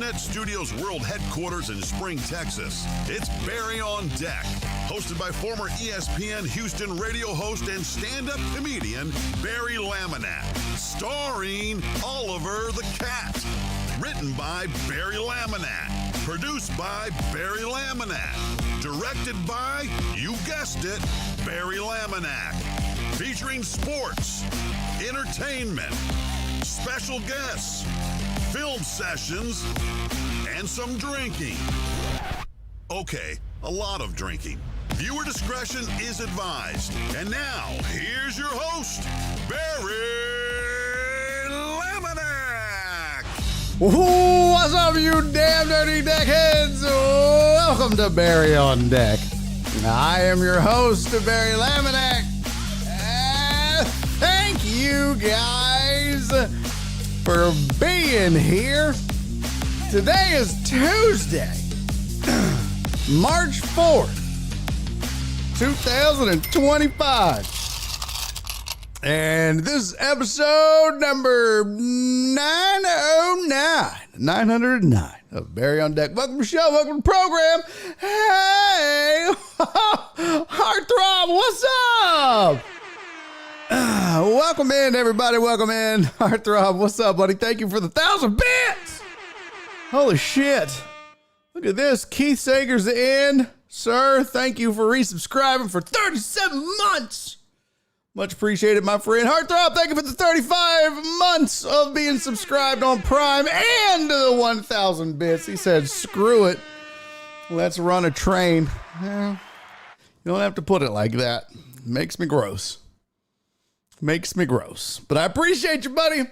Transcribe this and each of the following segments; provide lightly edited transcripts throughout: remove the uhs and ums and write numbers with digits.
Internet Studios World Headquarters in Spring, Texas, it's Barry on Deck, hosted by former ESPN Houston radio host and stand-up comedian Barry Laminack, starring Oliver the Cat. Written by Barry Laminack, produced by Barry Laminack, directed by, you guessed it, Barry Laminack, featuring sports, entertainment, special guests, film sessions, and some drinking. Okay, a lot of drinking. Viewer discretion is advised. And now, here's your host, Barry Laminack. What's up, you damn dirty deckheads? Welcome to Barry on Deck. I am your host, Barry Laminack. Thank you guys for being here. Today is Tuesday, March 4th, 2025. And this is episode number 909 of Barry on Deck. Welcome to the show. Welcome to the program. Hey, Heartthrob, what's up? Welcome in, everybody. Welcome in. Heartthrob, what's up, buddy? Thank you for the 1,000 bits. Holy shit. Look at this. Keith Sager's in. Sir, thank you for resubscribing for 37 months. Much appreciated, my friend. Heartthrob, thank you for the 35 months of being subscribed on Prime and the 1,000 bits. He said, screw it. Let's run a train. Well, you don't have to put it like that. Makes me gross. Makes me gross. But I appreciate you, buddy.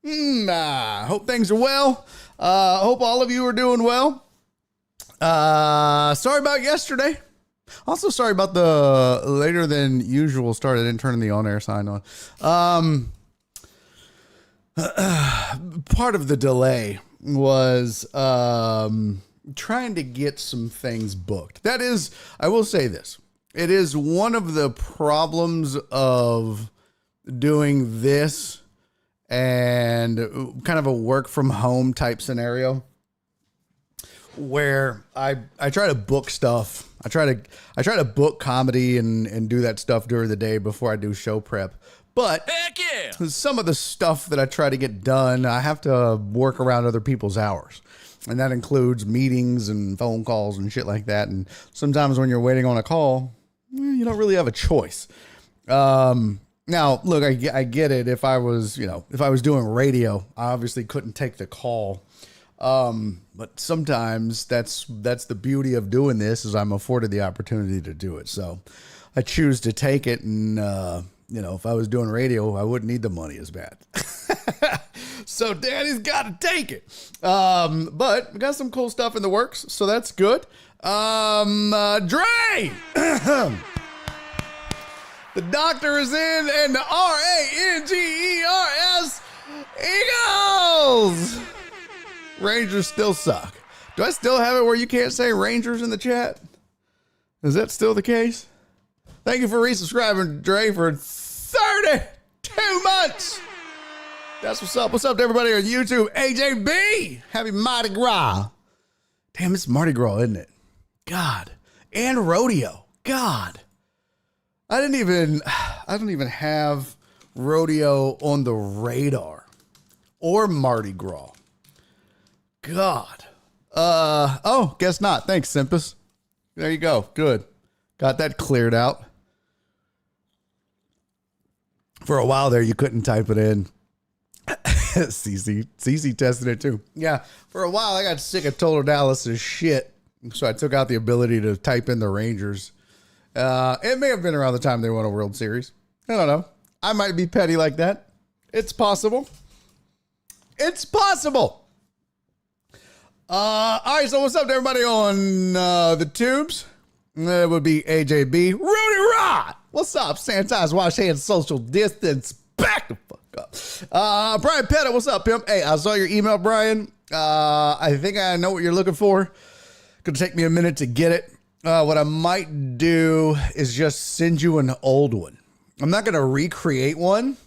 Hope things are well. Hope all of you are doing well. Sorry about yesterday. Also, sorry about the later than usual start. I didn't turn the on-air sign on. Part of the delay was trying to get some things booked. That is, I will say this. It is one of the problems of doing this and kind of a work from home type scenario where I try to book stuff. I try to book comedy and do that stuff during the day before I do show prep. But heck yeah, some of the stuff that I try to get done, I have to work around other people's hours. And that includes meetings and phone calls and shit like that. And sometimes when you're waiting on a call, you don't really have a choice. Now, look, I get it. If I was doing radio, I obviously couldn't take the call. But sometimes that's the beauty of doing this is I'm afforded the opportunity to do it. So I choose to take it. And, if I was doing radio, I wouldn't need the money as bad. So daddy's got to take it. But we got some cool stuff in the works. So that's good. Dre! The doctor is in and the Rangers Eagles! Rangers still suck. Do I still have it where you can't say Rangers in the chat? Is that still the case? Thank you for resubscribing, Dre, for 32 months. That's what's up. What's up to everybody on YouTube? AJB! Happy Mardi Gras. Damn, it's Mardi Gras, isn't it? God. And rodeo. God. I don't even have rodeo on the radar. Or Mardi Gras. God. Guess not. Thanks, Simpus. There you go. Good. Got that cleared out. For a while there, you couldn't type it in. CC tested it too. Yeah. For a while, I got sick of Total Dallas's shit. So I took out the ability to type in the Rangers. It may have been around the time they won a World Series. I don't know. I might be petty like that. It's possible. It's possible. All right, so what's up to everybody on the tubes? That would be AJB. Rudy Rod! What's up? Sanitize, wash hands, social distance. Back the fuck up. Brian Pettit, what's up, pimp? Hey, I saw your email, Brian. I think I know what you're looking for. Gonna take me a minute to get it. What I might do is just send you an old one. I'm not gonna recreate one,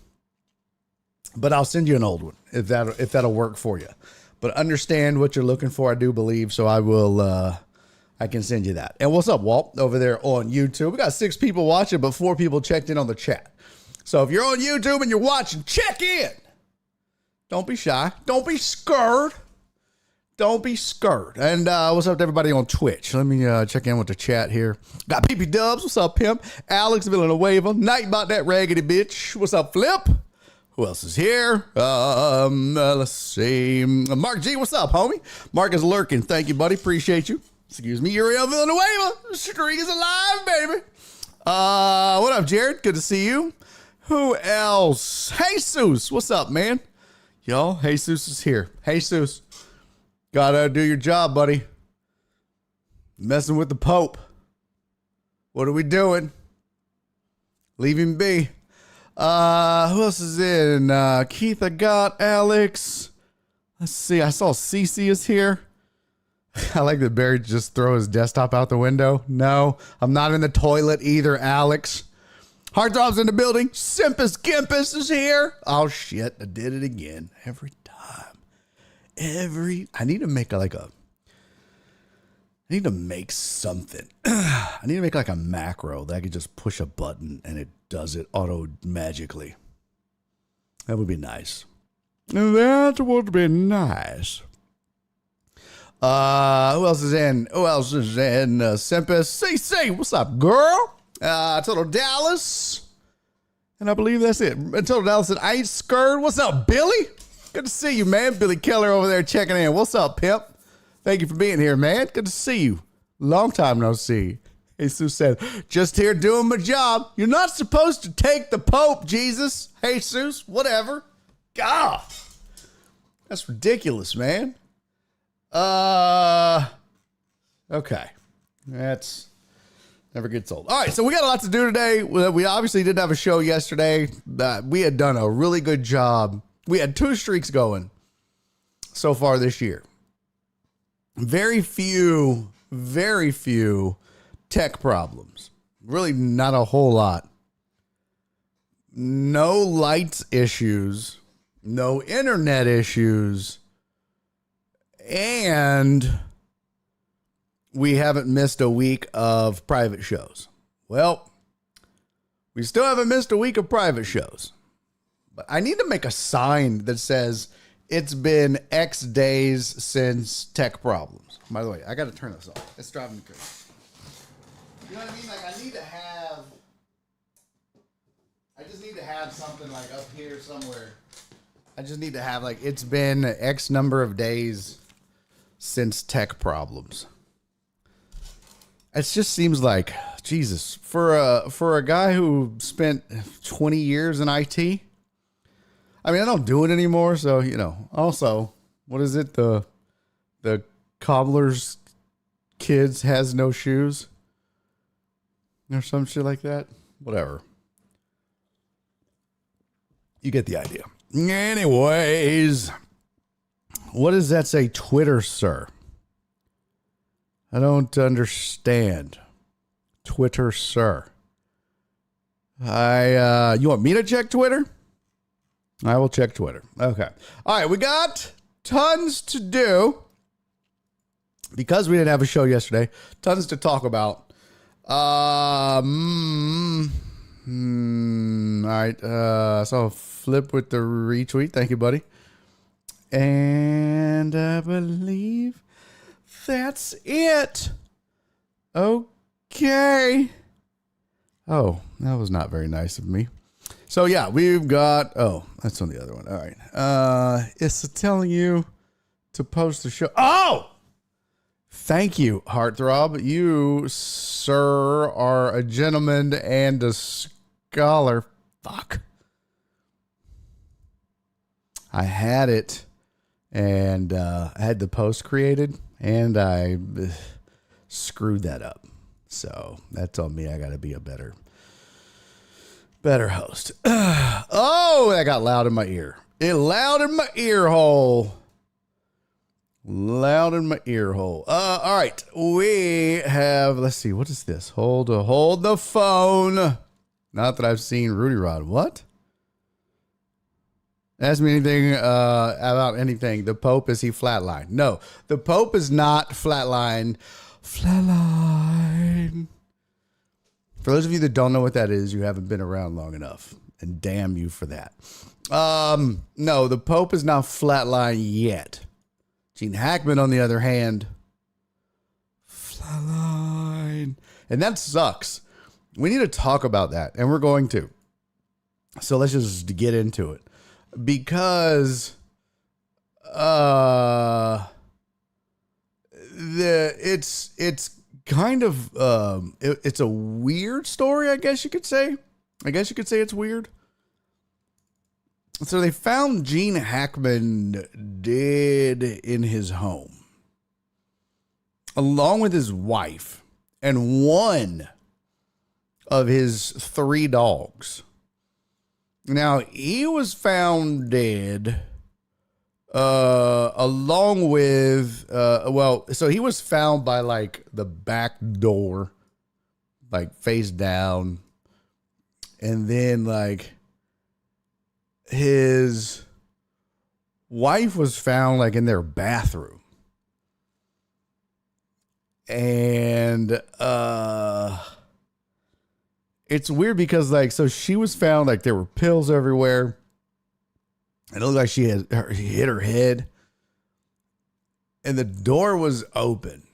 but I'll send you an old one if that'll work for you. but understand what you're looking for. I do believe, so I will, I can send you that. And what's up, Walt, over there on YouTube? We got 6 people watching, but 4 people checked in on the chat. So if you're on YouTube and you're watching, check in. Don't be shy. Don't be scared. Don't be scared. And what's up to everybody on Twitch? Let me check in with the chat here. Got PP Dubs. What's up, pimp? Alex Villanueva. Nightbot that raggedy bitch. What's up, Flip? Who else is here? Let's see. Mark G, what's up, homie? Mark is lurking. Thank you, buddy. Appreciate you. Excuse me, Uriel Villanueva. The streak is alive, baby. What up, Jared? Good to see you. Who else? Jesus. What's up, man? Y'all, Jesus is here. Jesus. Gotta do your job, buddy. Messing with the Pope. What are we doing? Leave him be. Who else is in? Keith, I got Alex. Let's see. I saw Cece is here. I like that Barry just throw his desktop out the window. No, I'm not in the toilet either, Alex. Heartthrob's in the building. Simpus Gimpus is here. Oh, shit. I did it again. Every time. I need to make something. I need to make like a macro that I could just push a button and it does it auto magically. That would be nice. That would be nice. Who else is in? Simpus. CC, what's up, girl? Total Dallas. And I believe that's it. And Total Dallas said, I ain't scared. What's up, Billy? Good to see you, man. Billy Keller over there checking in. What's up, pimp? Thank you for being here, man. Good to see you. Long time no see. Jesus said, just here doing my job. You're not supposed to take the Pope, Jesus. Jesus, whatever. God. That's ridiculous, man. Okay. That's never gets old. All right, so we got a lot to do today. We obviously didn't have a show yesterday. We had done a really good job. We had 2 streaks going so far this year. Very few tech problems. Really not a whole lot. No lights issues. No internet issues. And we haven't missed a week of private shows. Well, we still haven't missed a week of private shows. But I need to make a sign that says it's been X days since tech problems. By the way, I got to turn this off. It's driving me crazy. You know what I mean? Like I just need to have something like up here somewhere. I just need to have like it's been X number of days since tech problems. It just seems like Jesus for a guy who spent 20 years in IT. I mean, I don't do it anymore, so you know. Also, what is it? The cobbler's kids has no shoes, or some shit like that. Whatever. You get the idea. Anyways, what does that say? Twitter, sir. I don't understand. Twitter, sir. You want me to check Twitter? I will check Twitter. Okay. All right. We got tons to do because we didn't have a show yesterday. Tons to talk about. All right. So Flip with the retweet. Thank you, buddy. And I believe that's it. Okay. Oh, that was not very nice of me. So yeah, we've got, that's on the other one. All right. It's telling you to post the show. Oh, thank you, Heartthrob. You, sir, are a gentleman and a scholar. Fuck. I had it and I had the post created and I screwed that up. So that's on me. I got to be a better host. Oh, that got loud in my ear. It loud in my ear hole. Loud in my ear hole. All right. We have, let's see. What is this? Hold the phone. Not that I've seen Rudy Rod. What? Ask me anything about anything. The Pope, is he flatline? No, the Pope is not flatline. Flatline. For those of you that don't know what that is, you haven't been around long enough. And damn you for that. No, the Pope is not flatline yet. Gene Hackman, on the other hand, flatline. And that sucks. We need to talk about that. And we're going to. So let's just get into it. Because it's kind of it's a weird story, I guess you could say. I guess you could say it's weird. So they found Gene Hackman dead in his home, along with his wife and one of his 3 dogs. Now, he was found dead along with, so he was found by like the back door, like face down. And then like his wife was found like in their bathroom. And, it's weird because, like, so she was found, like, there were pills everywhere. It looked like she hit her head. And the door was open.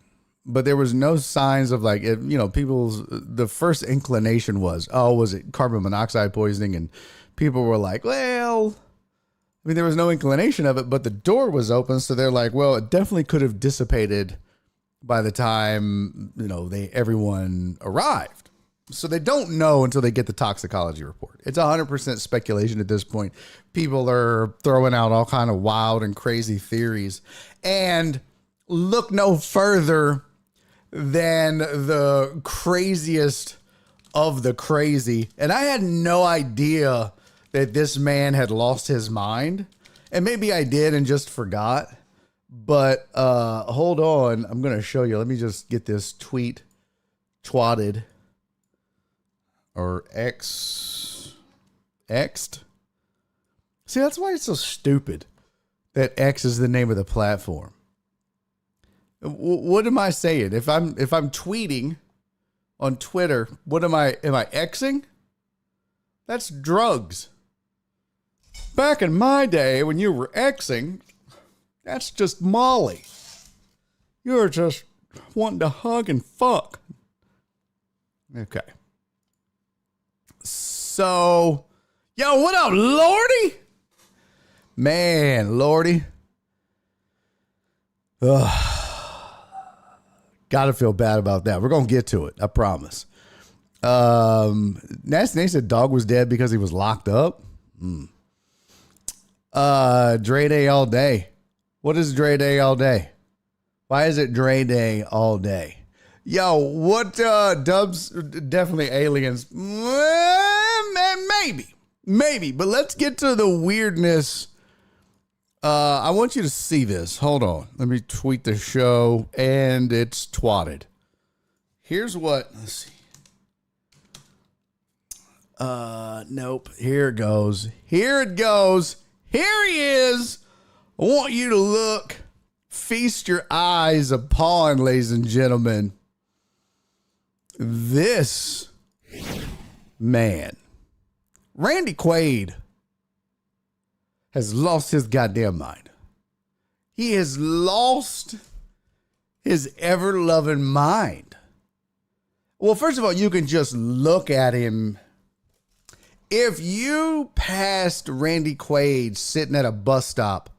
But there was no signs of, like, the first inclination was it carbon monoxide poisoning? And people were like, well, I mean, there was no inclination of it, but the door was open. So they're like, well, it definitely could have dissipated by the time, everyone arrived. So they don't know until they get the toxicology report. It's 100% speculation at this point. People are throwing out all kind of wild and crazy theories. And look no further than the craziest of the crazy. And I had no idea that this man had lost his mind. And maybe I did and just forgot. But hold on. I'm going to show you. Let me just get this tweet twatted. Or X'd. See, that's why it's so stupid that X is the name of the platform. What am I saying? If I'm tweeting on Twitter, am I Xing? That's drugs. Back in my day when you were Xing, that's just Molly. You're just wanting to hug and fuck. Okay. So, yo, what up, Lordy? Man, Lordy. Gotta feel bad about that. We're going to get to it. I promise. Nasty Nate said dog was dead because he was locked up. Dre Day all day. What is Dre Day all day? Why is it Dre Day all day? Yo, what Dubs? Definitely aliens. Maybe. But let's get to the weirdness. I want you to see this. Hold on. Let me tweet the show, and it's twatted. Here's what. Let's see. Nope. Here it goes. Here he is. I want you to look. Feast your eyes upon, ladies and gentlemen. This man, Randy Quaid, has lost his goddamn mind. He has lost his ever-loving mind. Well, first of all, you can just look at him. If you passed Randy Quaid sitting at a bus stop,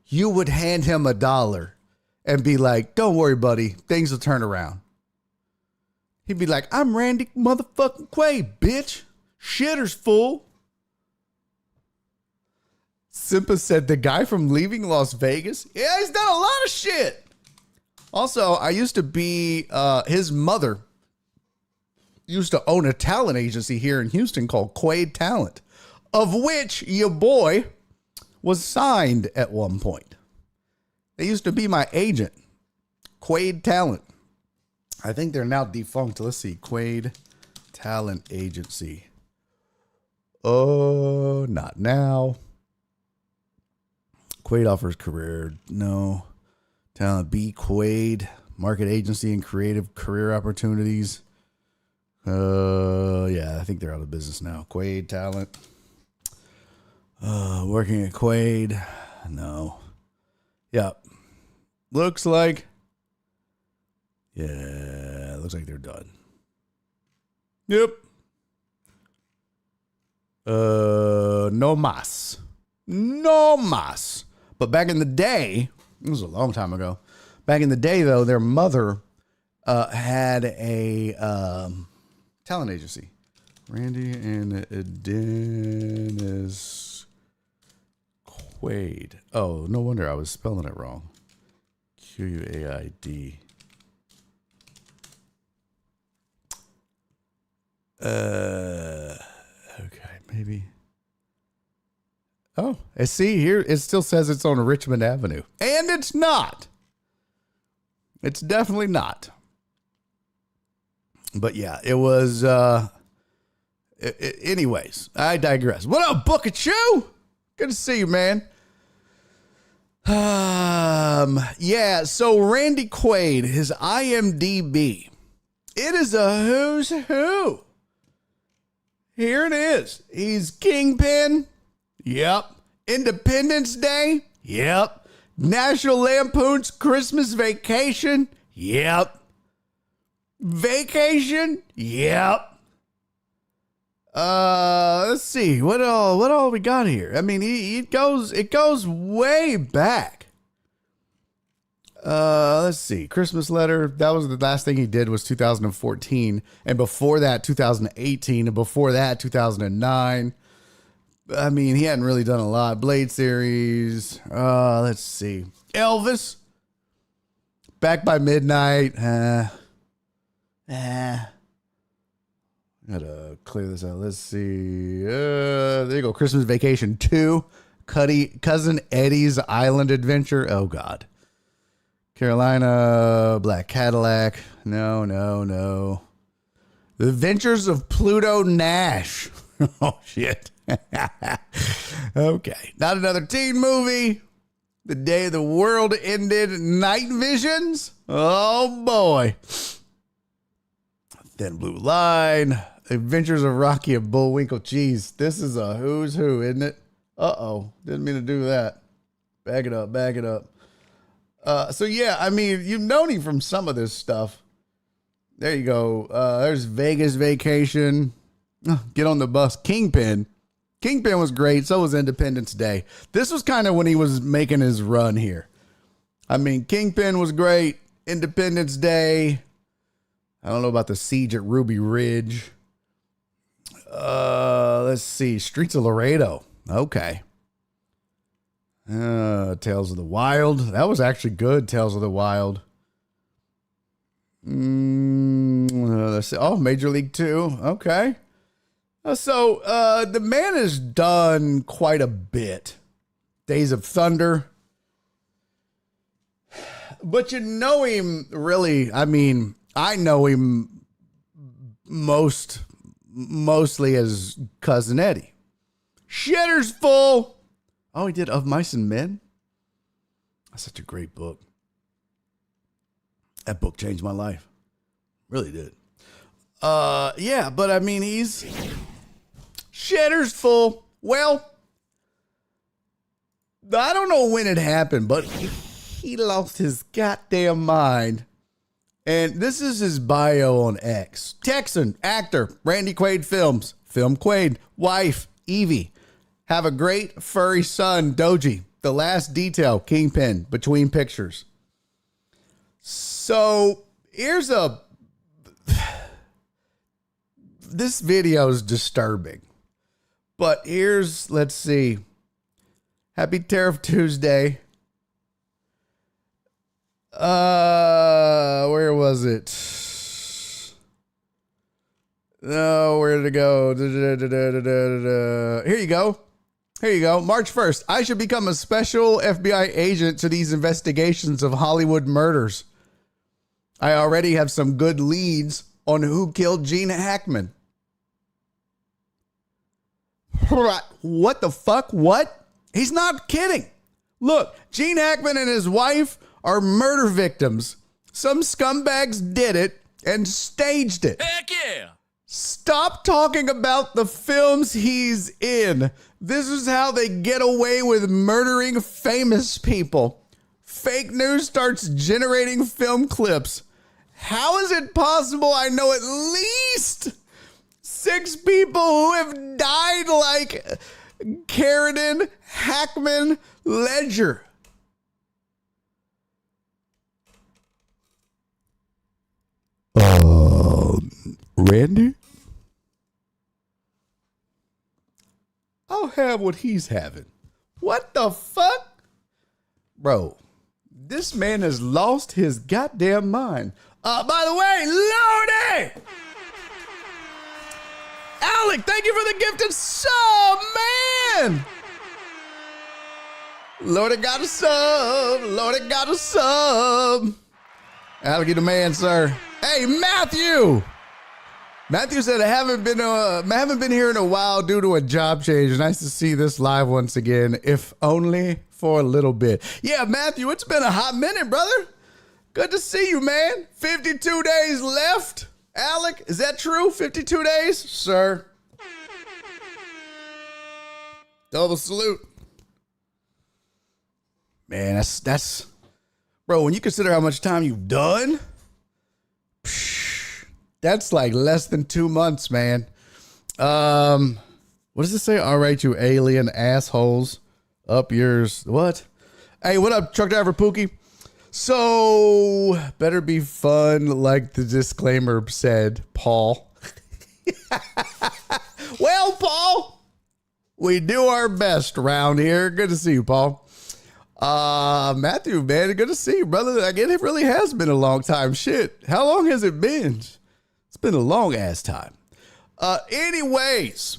you would hand him $1 and be like, don't worry, buddy. Things will turn around. He'd be like, I'm Randy motherfucking Quaid, bitch. Shitter's full. Simpa said the guy from Leaving Las Vegas. Yeah, he's done a lot of shit. Also, I used to be, his mother used to own a talent agency here in Houston called Quaid Talent, of which your boy was signed at one point. They used to be my agent. Quaid Talent. I think they're now defunct. Let's see. Quaid Talent Agency. Oh, not now. Quaid offers career. No. Talent B. Quaid. Market agency and creative career opportunities. Yeah, I think they're out of business now. Quaid talent. Working at Quaid. No. Yep. Looks like they're done. Yep. No mas. No mas. But back in the day, it was a long time ago. Back in the day, though, their mother had a talent agency. Randy and Dennis Quaid. Oh, no wonder I was spelling it wrong. Quaid. Okay, maybe. Oh, I see here. It still says it's on Richmond Avenue. And it's not. It's definitely not. But yeah, it was. Anyways, I digress. What up, Book of Chew? Good to see you, man. Yeah, so Randy Quaid, his IMDb. It is a who's who. Here it is. He's Kingpin. Yep. Independence Day. Yep. National Lampoon's Christmas Vacation. Yep. Vacation. Yep. Let's see. What all we got here? I mean, it goes way back. Let's see. Christmas Letter. That was the last thing he did was 2014. And before that, 2018. And before that, 2009. I mean, he hadn't really done a lot. Blade series. Let's see. Elvis. Back by Midnight. Gotta clear this out. Let's see. There you go. Christmas Vacation 2. Cousin Eddie's Island Adventure. Oh, God. Carolina. Black Cadillac. No. The Adventures of Pluto Nash. Oh, shit. Okay. Not another teen movie. The Day the World Ended. Night Visions. Oh, boy. Thin Blue Line. Adventures of Rocky and Bullwinkle. Jeez, this is a who's who, isn't it? Uh-oh. Didn't mean to do that. Back it up. So, yeah, I mean, you've known him from some of this stuff. There you go. There's Vegas Vacation. Get on the bus. Kingpin. Kingpin was great. So was Independence Day. This was kind of when he was making his run here. I mean, Kingpin was great. Independence Day. I don't know about the Siege at Ruby Ridge. Let's see. Streets of Laredo. Okay. Tales of the Wild. That was actually good. Tales of the Wild. Let's see. Oh, Major League 2. Okay. So the man has done quite a bit. Days of Thunder. But you know him really. I mean, I know him mostly as Cousin Eddie. Shitter's Full. Oh, he did Of Mice and Men. That's such a great book. That book changed my life. Really did. Yeah, but I mean, he's Shitter's Full. Well, I don't know when it happened, but he lost his goddamn mind. And this is his bio on X. Texan, actor, Randy Quaid Films. Film Quaid. Wife, Evie. Have a great furry son, Doji. The Last Detail, Kingpin, Between Pictures. So, here's this video is disturbing. But here's, let's see. Happy Tariff Tuesday. Where was it? No, where did it go? Here you go. March 1st. I should become a special FBI agent to these investigations of Hollywood murders. I already have some good leads on who killed Gene Hackman. What the fuck? What? He's not kidding. Look, Gene Hackman and his wife are murder victims. Some scumbags did it and staged it. Heck yeah! Stop talking about the films he's in. This is how they get away with murdering famous people. Fake news starts generating film clips. How is it possible I know at least 6 people who have died like Carradine, Hackman, Ledger? Randy? I'll have what he's having. What the fuck? Bro, this man has lost his goddamn mind. By the way, Lordy! Alec, thank you for the gifted sub, man! Lordy got a sub. Lordy got a sub. Alec, you the man, sir. Hey, Matthew! Matthew said, I haven't been here in a while due to a job change. Nice to see this live once again, if only for a little bit. Yeah, Matthew, it's been a hot minute, brother. Good to see you, man. 52 days left. Alec, is that true? 52 days? Sir. Double salute. Man, that's bro, when you consider how much time you've done, that's like less than 2 months, man. What does it say? All right, you alien assholes. Up yours. What? Hey, what up, truck driver Pookie? So, better be fun, like the disclaimer said, Paul. Well, Paul, we do our best around here. Good to see you, Paul. Matthew, man, good to see you, brother. Again, it really has been a long time. Shit, how long has it been? It's been a long ass time. Anyways,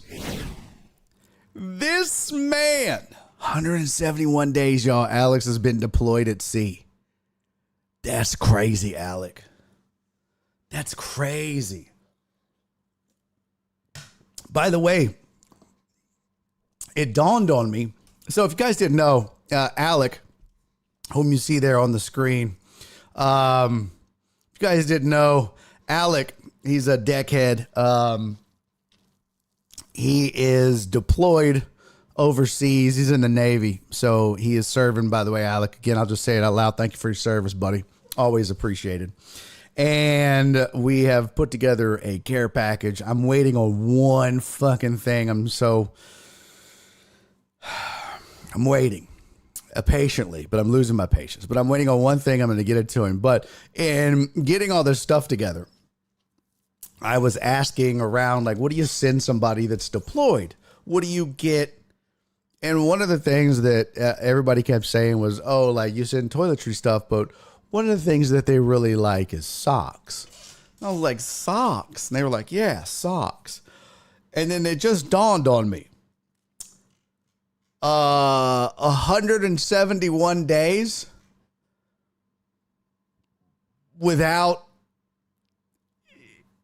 this man, 171 days, y'all. Alex has been deployed at sea. That's crazy, Alec. That's crazy. By the way, it dawned on me. So if you guys didn't know, Alec, whom you see there on the screen, if you guys didn't know, Alec, he's a deckhead. He is deployed overseas. He's in the Navy. So he is serving, by the way, Alec. Again, I'll just say it out loud. Thank you for your service, buddy. Always appreciated. And we have put together a care package. I'm waiting on one fucking thing. I'm waiting patiently, but I'm losing my patience. But I'm waiting on one thing. I'm going to get it to him. But in getting all this stuff together, I was asking around, like, what do you send somebody that's deployed? What do you get? And one of the things that everybody kept saying was, oh, like, you send toiletry stuff, but one of the things that they really like is socks. And I was like, socks? And they were like, yeah, socks. And then it just dawned on me. 171 days without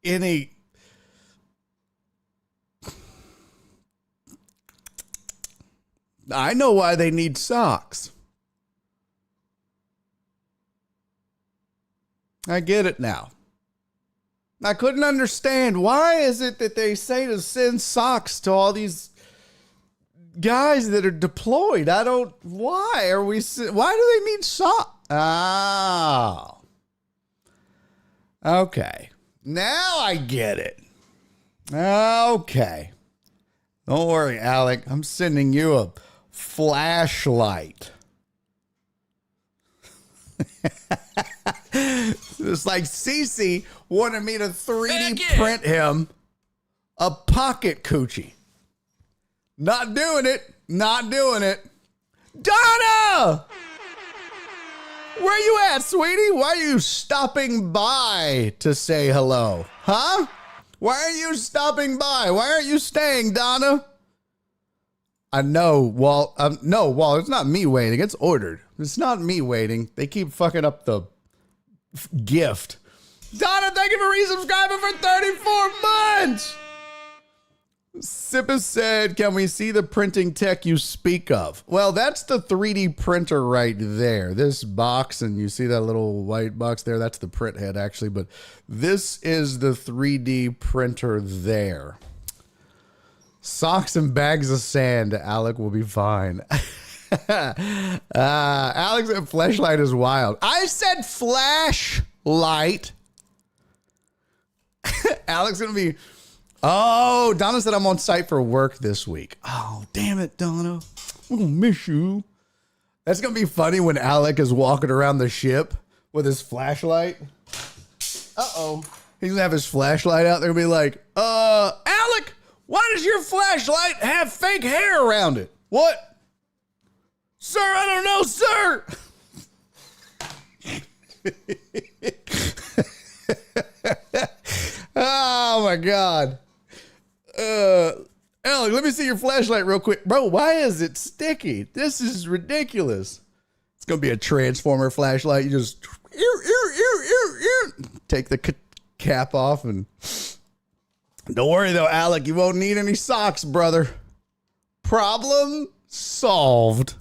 any I know why they need socks. I get it now. I couldn't understand, why is it that they say to send socks to all these guys that are deployed? Why do they need socks? Oh. Okay. Now I get it. Okay. Don't worry, Alec. I'm sending you a flashlight. It's like Cece wanted me to 3D print him a pocket coochie. Not doing it. Not doing it. Donna! Where you at, sweetie? Why are you stopping by to say hello? Huh? Why are you stopping by? Why aren't you staying, Donna? I know, Walt. No, Walt, it's not me waiting. It's ordered. It's not me waiting. They keep fucking up the gift. Donna, thank you for resubscribing for 34 months. Sippa said, can we see the printing tech you speak of? Well, that's the 3D printer right there. This box, and you see that little white box there? That's the print head, actually. But this is the 3D printer there. Socks and bags of sand. Alec will be fine. Alex said flashlight is wild. I said flashlight. Alex going to be... Oh, Donna said I'm on site for work this week. Oh, damn it, Donna. I'm going to miss you. That's going to be funny when Alec is walking around the ship with his flashlight. Uh-oh. He's going to have his flashlight out there and be like, Alec, why does your flashlight have fake hair around it? What? Sir, I don't know, sir. Oh, my God. Alec, let me see your flashlight real quick. Bro, why is it sticky? This is ridiculous. It's going to be a transformer flashlight. You just take the cap off and don't worry though, Alec, you won't need any socks, brother. Problem solved.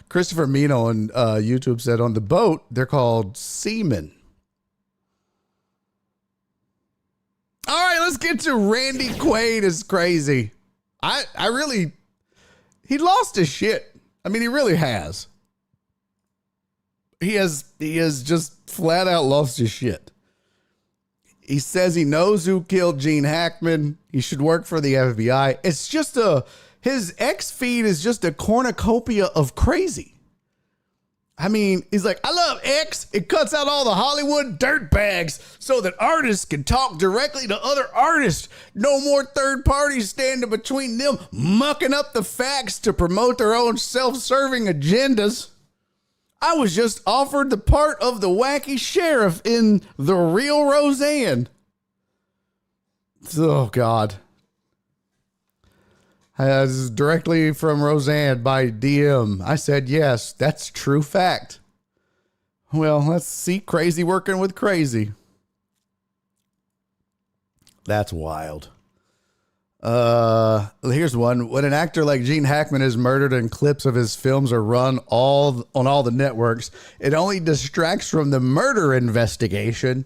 Christopher Mino on YouTube said on the boat, they're called seamen. All right, let's get to Randy Quaid is crazy. He lost his shit. I mean, he really has. He has just flat out lost his shit. He says he knows who killed Gene Hackman. He should work for the FBI. It's just his X feed is just a cornucopia of crazy. I mean, he's like, I love X. It cuts out all the Hollywood dirtbags so that artists can talk directly to other artists. No more third parties standing between them, mucking up the facts to promote their own self-serving agendas. I was just offered the part of the wacky sheriff in The Real Roseanne. Oh, God. This is directly from Roseanne by DM. I said, yes, that's true fact. Well, let's see crazy working with crazy. That's wild. Here's one. When an actor like Gene Hackman is murdered and clips of his films are run on all the networks, it only distracts from the murder investigation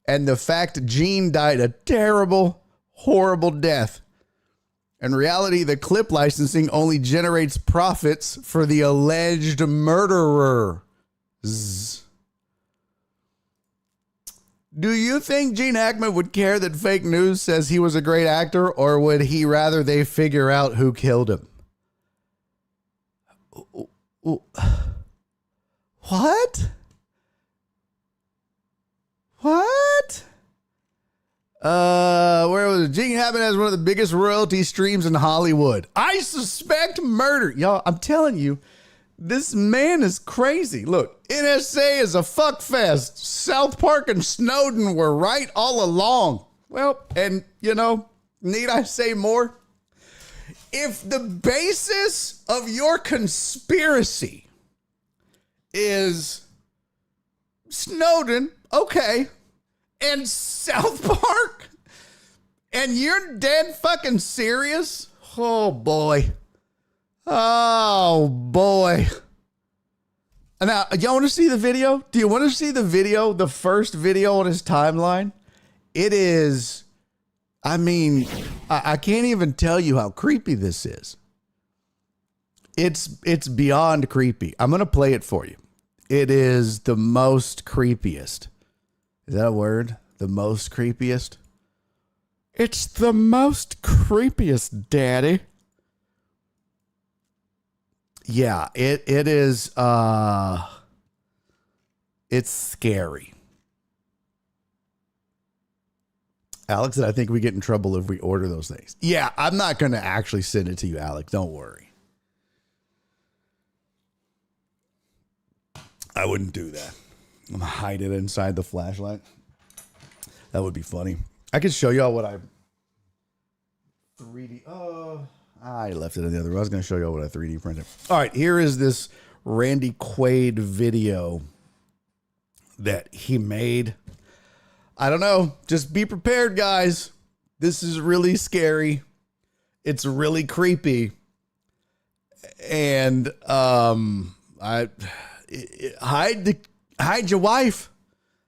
and the fact Gene died a terrible, horrible death. In reality, the clip licensing only generates profits for the alleged murderer. Do you think Gene Hackman would care that fake news says he was a great actor, or would he rather they figure out who killed him? What? What? Where was it? Gene Hackman has one of the biggest royalty streams in Hollywood. I suspect murder. Y'all, I'm telling you, this man is crazy. Look, NSA is a fuck fest. South Park and Snowden were right all along. Well, and you know, need I say more? If the basis of your conspiracy is Snowden, okay, and South Park, and you're dead fucking serious? Oh, boy. Oh, boy. Now, y'all want to see the video? Do you want to see the video, the first video on his timeline? It is, I mean, I can't even tell you how creepy this is. It's beyond creepy. I'm going to play it for you. It is the most creepiest. Is that a word? The most creepiest? It's the most creepiest, Daddy. Yeah, it is, it's scary. Alex said, I think we get in trouble if we order those things. Yeah, I'm not going to actually send it to you, Alex. Don't worry. I wouldn't do that. I'm going to hide it inside the flashlight. That would be funny. I could show y'all what I 3D. I left it in the other room. I was going to show y'all what I 3D printed. All right, here is this Randy Quaid video that he made. I don't know. Just be prepared, guys. This is really scary. It's really creepy. And hide your wife.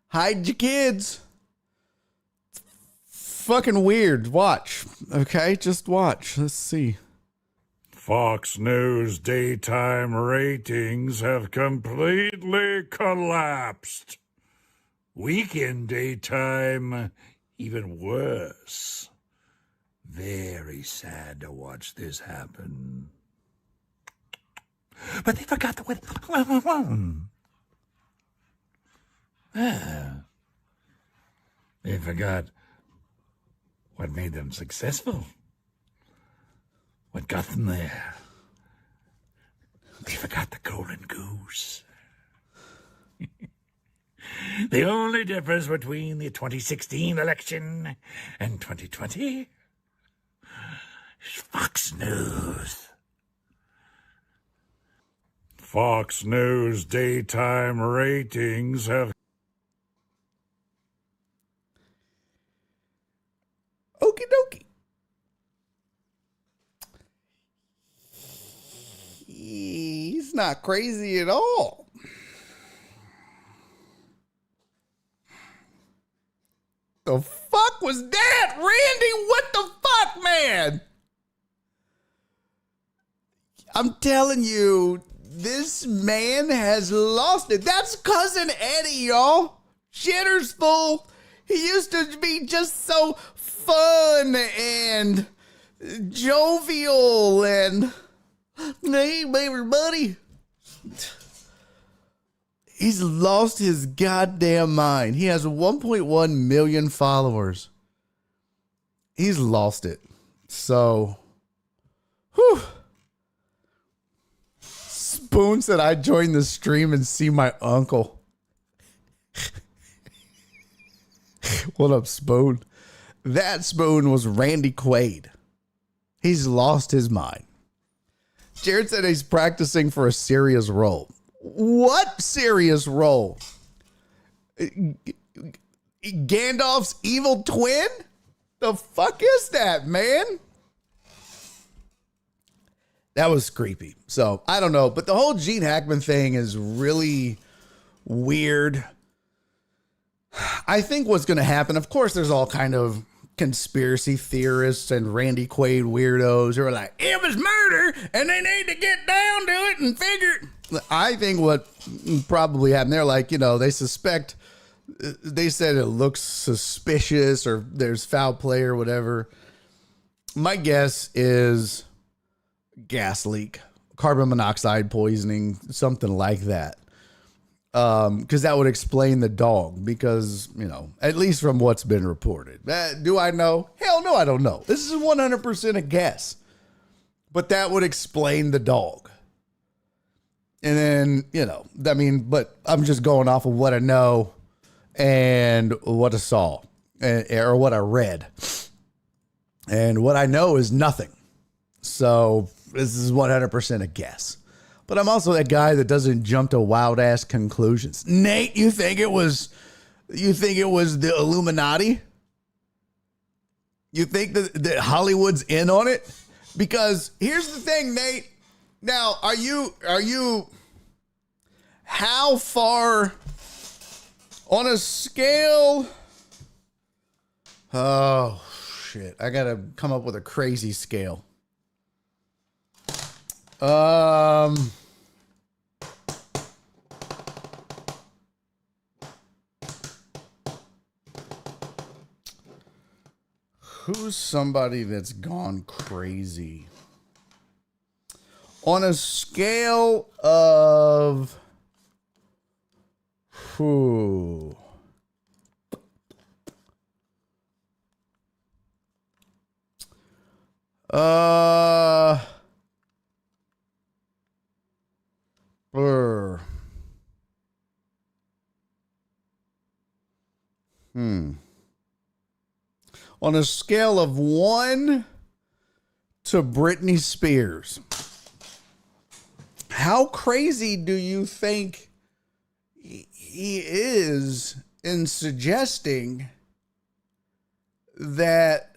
Hide your kids. It's fucking weird. Watch. Okay, just watch. Let's see. Fox News daytime ratings have completely collapsed. Weekend daytime, even worse. Very sad to watch this happen. But they forgot the wedding. They forgot what made them successful. What got them there. They forgot the golden goose. The only difference between the 2016 election and 2020 is Fox News. Fox News daytime ratings have... Okie dokie. He's not crazy at all. The fuck was that, Randy? What the fuck, man? I'm telling you, this man has lost it. That's Cousin Eddie, y'all. Shitter's full. He used to be just so fun and jovial and hey, everybody. He's lost his goddamn mind. He has 1.1 million followers. He's lost it. So, whew. Spoon said I joined the stream and see my uncle. What up, Spoon? That Spoon was Randy Quaid. He's lost his mind. Jared said he's practicing for a serious role. What serious role? Gandalf's evil twin? The fuck is that, man? That was creepy. So, I don't know. But the whole Gene Hackman thing is really weird. I think what's going to happen, of course, there's all kind of conspiracy theorists and Randy Quaid weirdos who are like, it was murder and they need to get down to it and figure. I think what probably happened, they're like, they suspect, they said it looks suspicious or there's foul play or whatever. My guess is gas leak, carbon monoxide poisoning, something like that. Because that would explain the dog because, at least from what's been reported. Do I know? Hell no, I don't know. This is 100% a guess. But that would explain the dog. And then, but I'm just going off of what I know and what I saw or what I read. And what I know is nothing. So this is 100% a guess. But I'm also that guy that doesn't jump to wild ass conclusions. Nate, you think it was the Illuminati? You think that Hollywood's in on it? Because here's the thing, Nate. Now, are you how far on a scale? Oh shit. I gotta come up with a crazy scale. Who's somebody that's gone crazy? On a scale of who? On a scale of 1 to Britney Spears, how crazy do you think he is in suggesting that,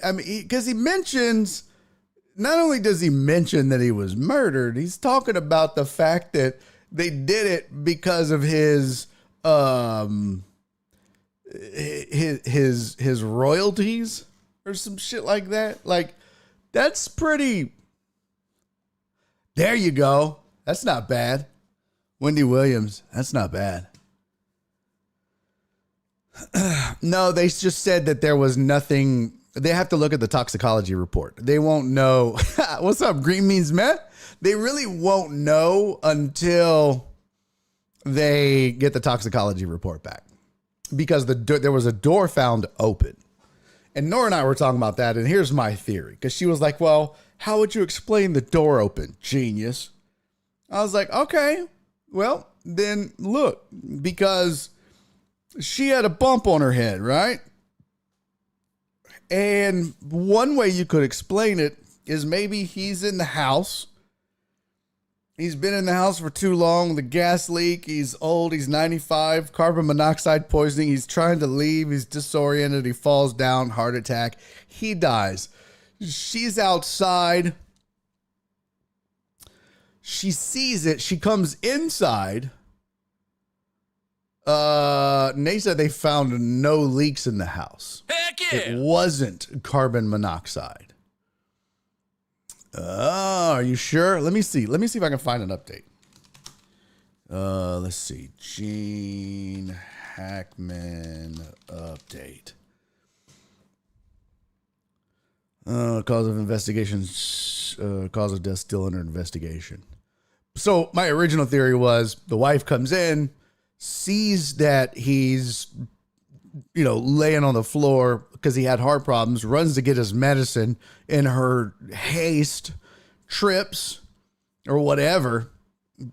I mean, because he mentions, not only does he mention that he was murdered, he's talking about the fact that they did it because of his royalties or some shit like that. Like, that's pretty. There you go. That's not bad. Wendy Williams. That's not bad. No, they just said that there was nothing. They have to look at the toxicology report. They won't know. What's up? Green means meh? They really won't know until they get the toxicology report back, because there was a door found open. And Nora and I were talking about that. And here's my theory, because she was like, well, how would you explain the door open? Genius. I was like, okay, well, then look, because she had a bump on her head, right? And one way you could explain it is maybe he's in the house. He's been in the house for too long. The gas leak. He's old. He's 95. Carbon monoxide poisoning. He's trying to leave. He's disoriented. He falls down. Heart attack. He dies. She's outside. She sees it. She comes inside. And they said they found no leaks in the house. Heck yeah! It wasn't carbon monoxide. Oh, are you sure? Let me see. Let me see if I can find an update. Let's see. Gene Hackman update. Cause of investigation. Cause of death still under investigation. So my original theory was the wife comes in, sees that he's, laying on the floor because he had heart problems, runs to get his medicine, in her haste, trips or whatever,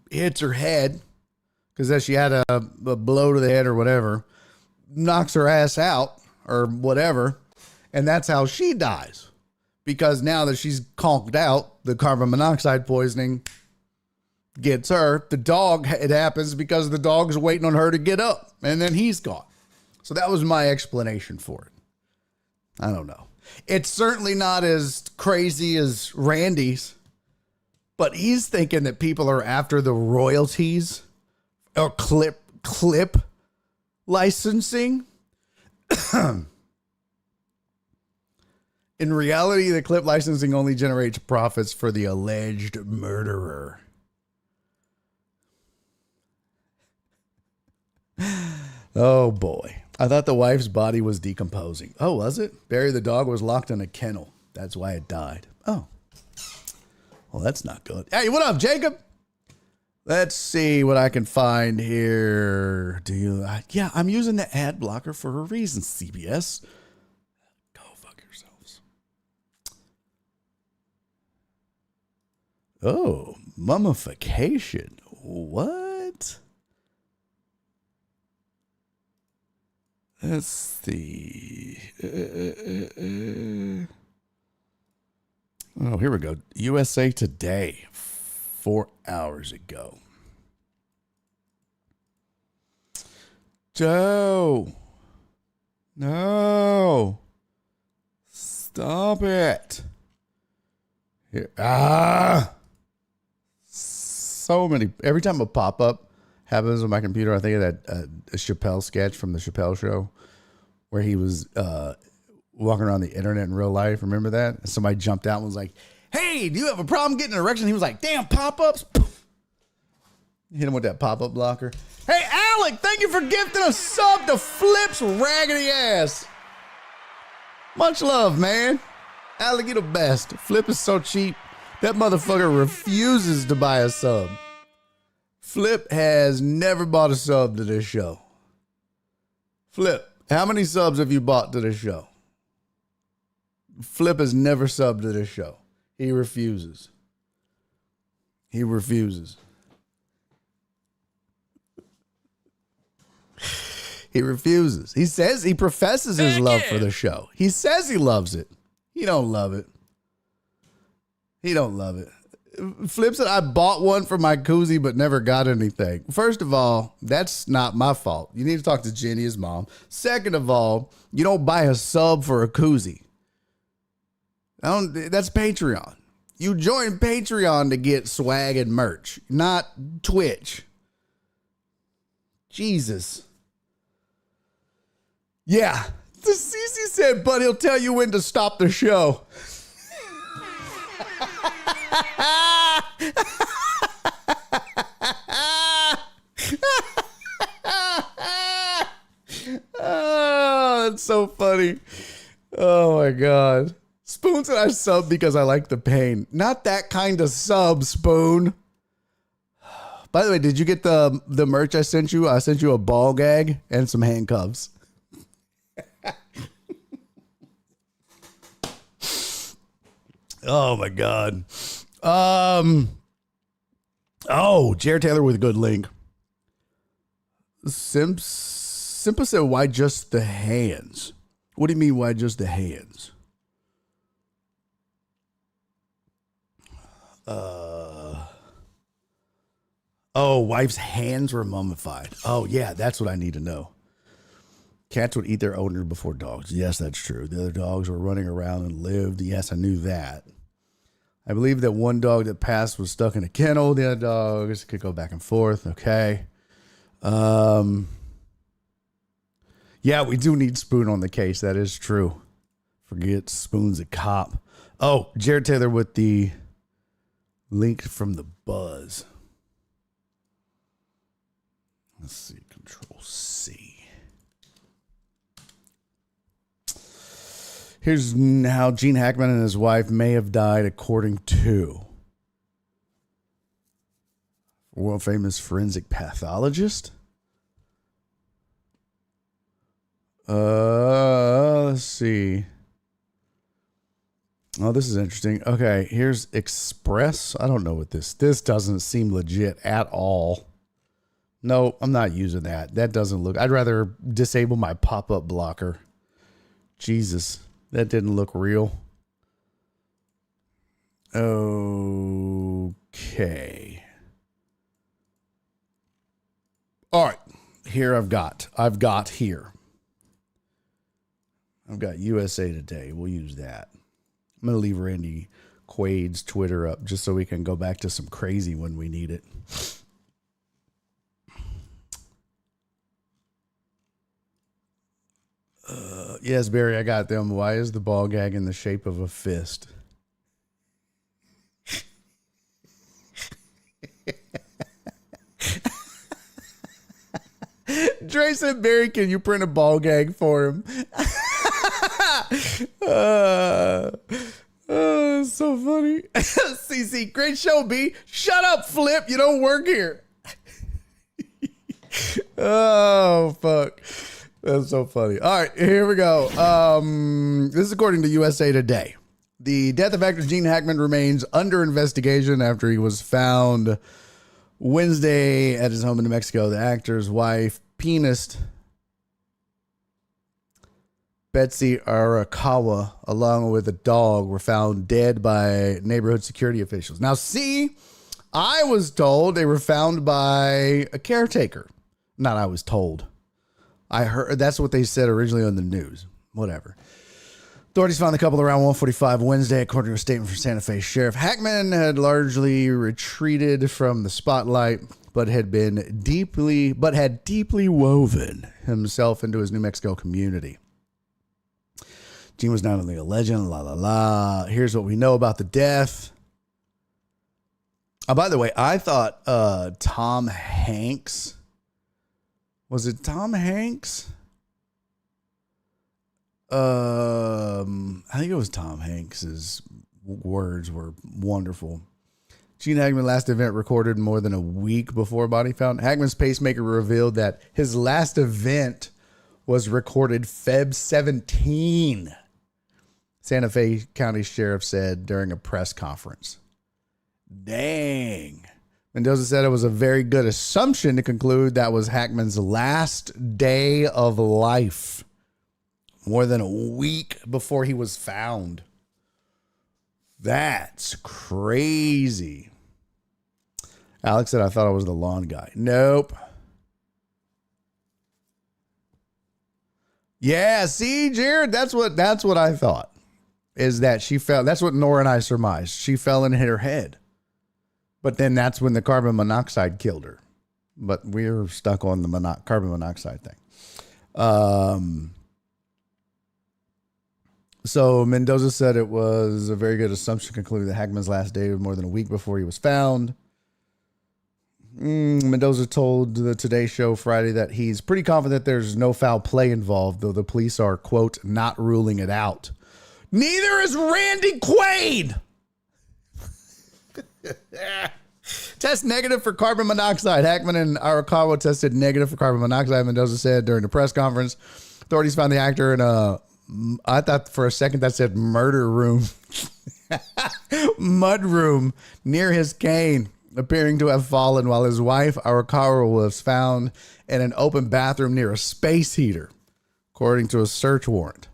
hits her head because she had a blow to the head or whatever, knocks her ass out or whatever. And that's how she dies, because now that she's conked out, the carbon monoxide poisoning gets her. The dog, it happens because the dog's waiting on her to get up, and then he's gone. So that was my explanation for it. I don't know. It's certainly not as crazy as Randy's, but he's thinking that people are after the royalties or clip licensing. In reality, the clip licensing only generates profits for the alleged murderer. Oh boy. I thought the wife's body was decomposing. Oh, was it? Barry the dog was locked in a kennel. That's why it died. Oh. Well, that's not good. Hey, what up, Jacob? Let's see what I can find here. Yeah, I'm using the ad blocker for a reason, CBS. Go fuck yourselves. Oh, mummification. What? Let's see. Oh, here we go. USA Today, 4 hours ago. Joe. No. Stop it. Here. So many. Every time a pop-up happens on my computer, I think of that Chappelle sketch from the Chappelle Show where he was walking around the internet in real life. Remember that? And somebody jumped out and was like, hey, do you have a problem getting an erection? He was like, damn, pop-ups. Hit him with that pop-up blocker. Hey, Alec, thank you for gifting a sub to Flip's raggedy ass. Much love, man. Alec, you the best. Flip is so cheap. That motherfucker refuses to buy a sub. Flip has never bought a sub to this show. Flip, how many subs have you bought to this show? Flip has never subbed to this show. He refuses. He refuses. He refuses. He says he professes his love for the show. He says he loves it. He don't love it. He don't love it. Flip said, I bought one for my koozie, but never got anything. First of all, that's not my fault. You need to talk to Jenny, his mom. Second of all, you don't buy a sub for a koozie. That's Patreon. You join Patreon to get swag and merch, not Twitch. Jesus. Yeah. The CC said, but he'll tell you when to stop the show. Oh, that's so funny. Oh my God. Spoon said I sub because I like the pain. Not that kind of sub, Spoon. By the way, did you get the merch I sent you? I sent you a ball gag and some handcuffs. Oh my God. Oh, Jared Taylor with a good link. Simpa said, why just the hands? What do you mean, why just the hands? Oh, wife's hands were mummified. Oh, yeah, that's what I need to know. Cats would eat their owner before dogs. Yes, that's true. The other dogs were running around and lived. Yes, I knew that. I believe that one dog that passed was stuck in a kennel. The other dogs could go back and forth. Okay. Yeah, we do need Spoon on the case. That is true. Forget Spoon's a cop. Oh, Jared Taylor with the link from the Buzz. Let's see. Control C. Here's how Gene Hackman and his wife may have died according to world famous forensic pathologist. Let's see. Oh, this is interesting. Okay, here's Express. I don't know what this doesn't seem legit at all. No, I'm not using that. That doesn't look. I'd rather disable my pop-up blocker. Jesus, that didn't look real. Okay. All right. Here I've got USA Today. We'll use that. I'm going to leave Randy Quaid's Twitter up just so we can go back to some crazy when we need it. Yes, Barry, I got them. Why is the ball gag in the shape of a fist? Dre said, Barry, can you print a ball gag for him? So funny. CC, great show, B. Shut up, Flip. You don't work here. Oh, fuck. That's so funny. All right, here we go. This is according to USA Today. The death of actor Gene Hackman remains under investigation after he was found Wednesday at his home in New Mexico. The actor's wife, pianist Betsy Arakawa, along with a dog, were found dead by neighborhood security officials. Now, see, I was told they were found by a caretaker. Not I was told. I heard that's what they said originally on the news. Whatever. Authorities found the couple around 1:45 Wednesday, according to a statement from Santa Fe Sheriff. Hackman had largely retreated from the spotlight, but had deeply woven himself into his New Mexico community. Gene was not only a legend, la la la. Here's what we know about the death. Oh, by the way, I thought Tom Hanks. Was it Tom Hanks? I think it was Tom Hanks. His words were wonderful. Gene Hackman's last event recorded more than a week before body found. Hackman's pacemaker revealed that his last event was recorded Feb 17. Santa Fe County Sheriff said during a press conference. Dang. Mendoza said it was a very good assumption to conclude that was Hackman's last day of life, more than a week before he was found. That's crazy. Alex said, I thought I was the lawn guy. Nope. Yeah, see, Jared, that's what I thought. Is that she fell. That's what Nora and I surmised. She fell and hit her head. But then that's when the carbon monoxide killed her. But we're stuck on the carbon monoxide thing. So Mendoza said it was a very good assumption to conclude that Hackman's last day was more than a week before he was found. Mendoza told the Today Show Friday that he's pretty confident there's no foul play involved, though the police are, quote, not ruling it out. Neither is Randy Quaid. Test negative for carbon monoxide. Hackman and Arakawa tested negative for carbon monoxide, Mendoza said during the press conference. Authorities found the actor in a, I thought for a second that said murder room. Mud room near his cane, appearing to have fallen while his wife, Arakawa, was found in an open bathroom near a space heater, according to a search warrant.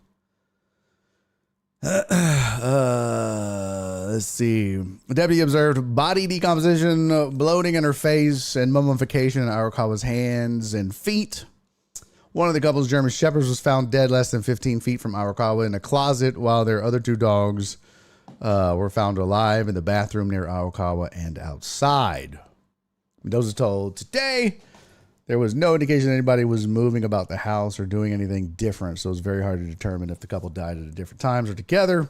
Let's see. The deputy observed body decomposition, bloating in her face, and mummification in Arakawa's hands and feet. One of the couple's German shepherds was found dead less than 15 feet from Arakawa in a closet, while their other two dogs were found alive in the bathroom near Arakawa and outside. Mendoza told Today there was no indication anybody was moving about the house or doing anything different, so it was very hard to determine if the couple died at different times or together.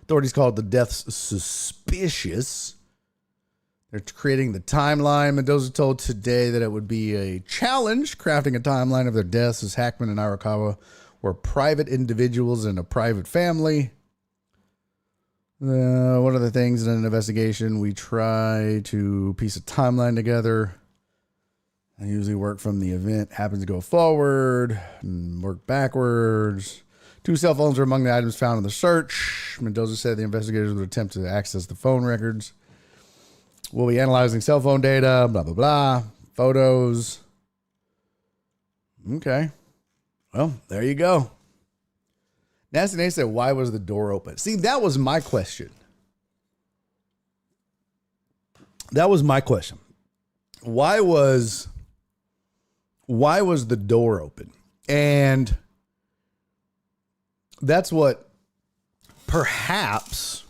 Authorities called the deaths suspicious. They're creating the timeline. Mendoza told Today that it would be a challenge crafting a timeline of their deaths, as Hackman and Arakawa were private individuals in a private family. One of the things in an investigation, we try to piece a timeline together. I usually work from the event happens to go forward and work backwards. 2 cell phones are among the items found in the search. Mendoza said the investigators would attempt to access the phone records. We'll be analyzing cell phone data, blah, blah, blah, photos. Okay. Well, there you go. Nasty Nate said, why was the door open? See, that was my question. Why was the door open? And that's what perhaps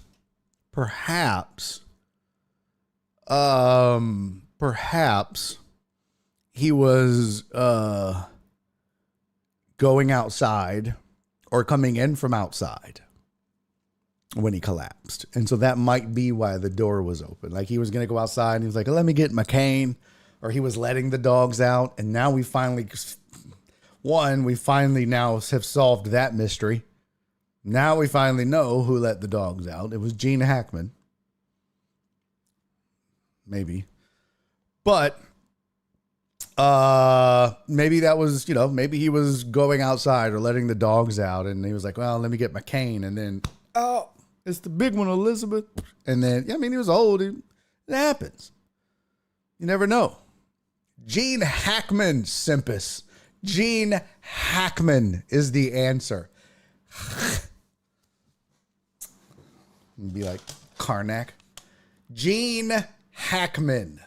he was going outside or coming in from outside when he collapsed. And so that might be why the door was open. Like he was going to go outside and he was like, let me get my cane. Or he was letting the dogs out. And now we finally now have solved that mystery. Now we finally know who let the dogs out. It was Gene Hackman. Maybe. But maybe that was, maybe he was going outside or letting the dogs out. And he was like, well, let me get my cane. And then, oh, it's the big one, Elizabeth. And then, he was old. It happens. You never know. Gene Hackman, Simpus. Gene Hackman is the answer. Be like Karnak. Gene Hackman.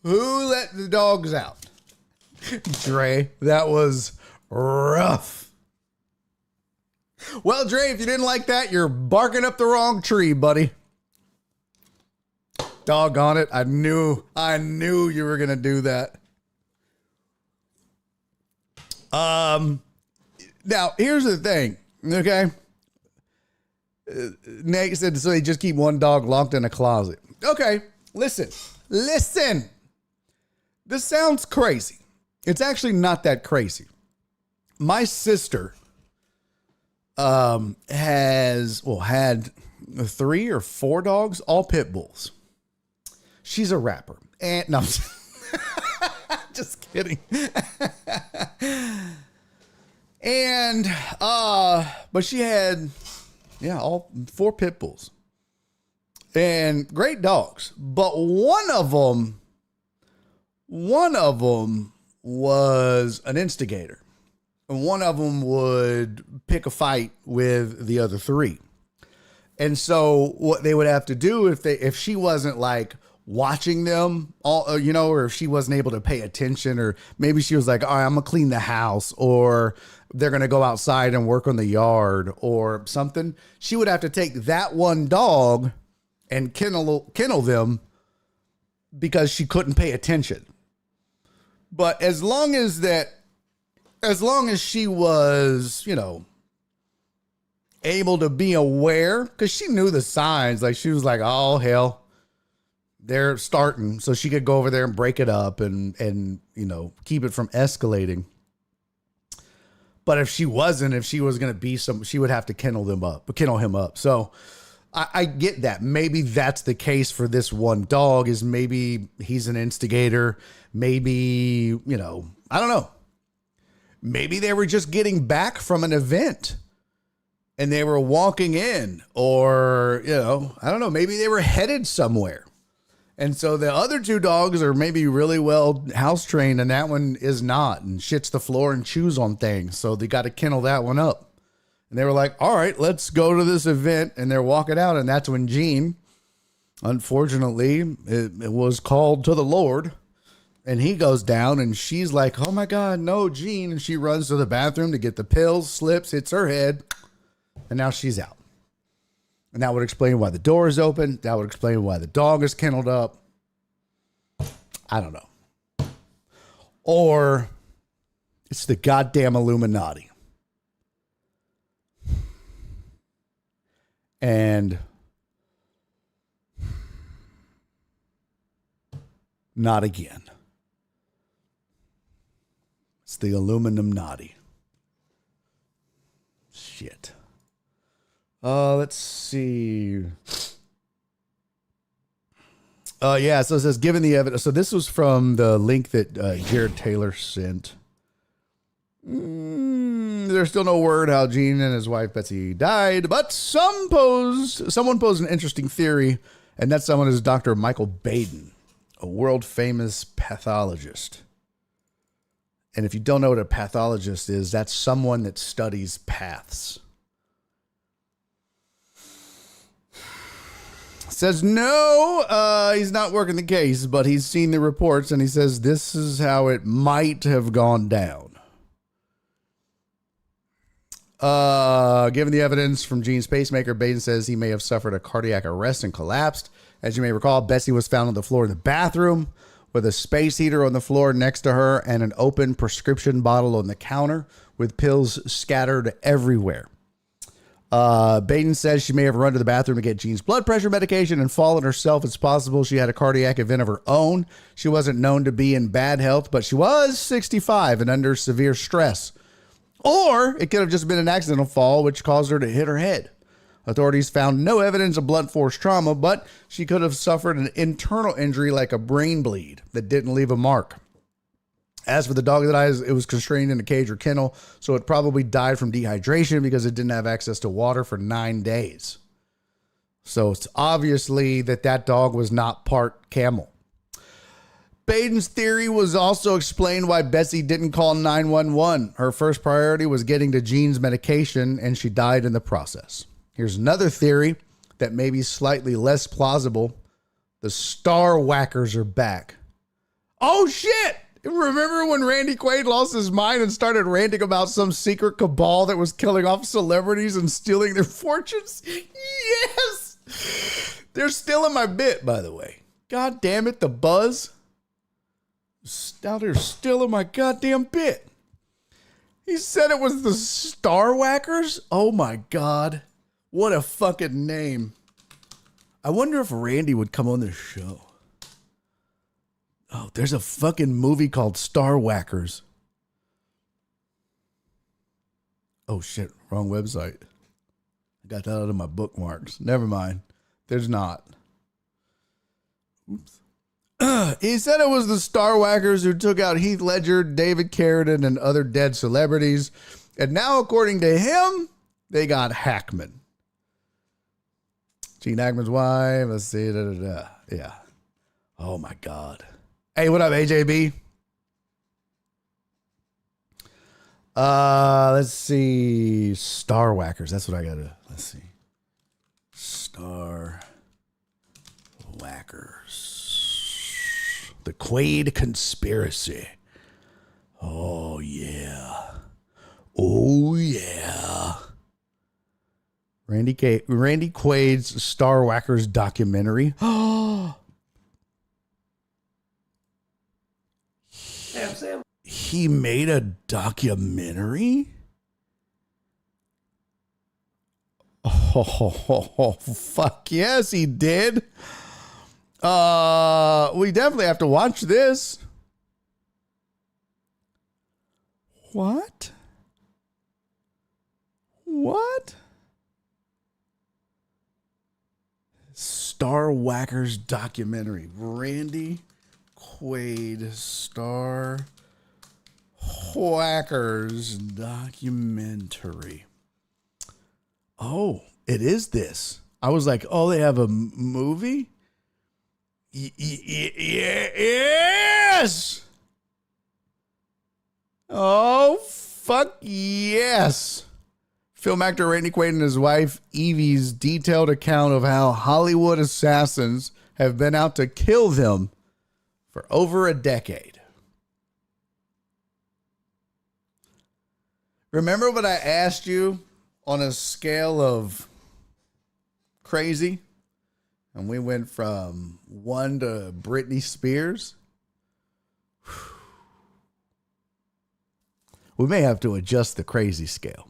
Who let the dogs out? Dre, that was rough. Well, Dre, if you didn't like that, you're barking up the wrong tree, buddy. Doggone it. I knew you were going to do that. Now, here's the thing, okay? Nate said, so they just keep one dog locked in a closet. Okay, listen. This sounds crazy. It's actually not that crazy. My sister had 3 or 4 dogs, all pit bulls. She's a rapper. And no, just kidding. And but she had all 4 pit bulls. And great dogs. But one of them was an instigator. and one of them would pick a fight with the other three. And so what they would have to do if she wasn't like watching them all, or if she wasn't able to pay attention, or maybe she was like, all right, I'm gonna clean the house, or they're gonna go outside and work on the yard or something, she would have to take that one dog and kennel them because she couldn't pay attention. But as long as she was, able to be aware, because she knew the signs, like she was like, oh hell, they're starting, so she could go over there and break it up and keep it from escalating. But if she was going to be she would have to kennel him up. So I get that. Maybe that's the case for this one dog, is maybe he's an instigator. Maybe, I don't know. Maybe they were just getting back from an event and they were walking in, or, I don't know. Maybe they were headed somewhere. And so the other two dogs are maybe really well house trained, and that one is not, and shits the floor and chews on things. So they got to kennel that one up. And they were like, all right, let's go to this event. And they're walking out. And that's when Gene, unfortunately, it was called to the Lord. And he goes down, and she's like, oh my God, no, Gene. And she runs to the bathroom to get the pills, slips, hits her head. And now she's out. And that would explain why the door is open. That would explain why the dog is kenneled up. I don't know. Or it's the goddamn Illuminati. And not again. It's the Illuminati. Shit. Let's see. Yeah, so it says, given the evidence. So this was from the link that Jared Taylor sent. There's still no word how Gene and his wife Betsy died, but someone posed an interesting theory, and that someone is Dr. Michael Baden, a world famous pathologist. And if you don't know what a pathologist is, that's someone that studies paths. Says no, he's not working the case, but he's seen the reports, and he says this is how it might have gone down. Given the evidence from Gene's pacemaker, Baden says he may have suffered a cardiac arrest and collapsed. As you may recall, Betsy was found on the floor of the bathroom with a space heater on the floor next to her and an open prescription bottle on the counter with pills scattered everywhere. Baden says she may have run to the bathroom to get Gene's blood pressure medication and fallen herself. It's possible she had a cardiac event of her own. She wasn't known to be in bad health, but she was 65 and under severe stress. Or it could have just been an accidental fall, which caused her to hit her head. Authorities found no evidence of blunt force trauma, but she could have suffered an internal injury like a brain bleed that didn't leave a mark. As for the dog that died, it was constrained in a cage or kennel, so it probably died from dehydration because it didn't have access to water for 9 days. So it's obviously that dog was not part camel. Baden's theory was also explained why Betsy didn't call 911. Her first priority was getting to Gene's medication, and she died in the process. Here's another theory that may be slightly less plausible. The Star Whackers are back. Oh, shit! Remember when Randy Quaid lost his mind and started ranting about some secret cabal that was killing off celebrities and stealing their fortunes? Yes! They're still in my bit, by the way. God damn it, the buzz. Now they're still in my goddamn bit. He said it was the Star Whackers? Oh my God. What a fucking name. I wonder if Randy would come on this show. Oh, there's a fucking movie called Star Whackers. Oh shit, wrong website. I got that out of my bookmarks. Never mind. There's not. Oops. He said it was the Star Whackers who took out Heath Ledger, David Carradine, and other dead celebrities. And now, according to him, they got Hackman. Gene Hackman's wife. Let's see. Yeah. Oh my God. Hey, what up, AJB? Let's see. Star Whackers. That's what I gotta. Let's see. Star Whackers. The Quaid conspiracy. Oh yeah. Oh yeah. Randy Quaid's Star Whackers documentary. Oh. Sam. He made a documentary? Oh, fuck yes, he did. We definitely have to watch this. What? What? Star Whackers documentary. Randy Quaid Star Whackers documentary. Oh, it is this. I was like, oh, they have a movie? Yes! Oh, fuck yes. Film actor Randy Quaid and his wife Evie's detailed account of how Hollywood assassins have been out to kill them for over a decade. Remember what I asked you on a scale of crazy? And we went from 1 to Britney Spears. We may have to adjust the crazy scale.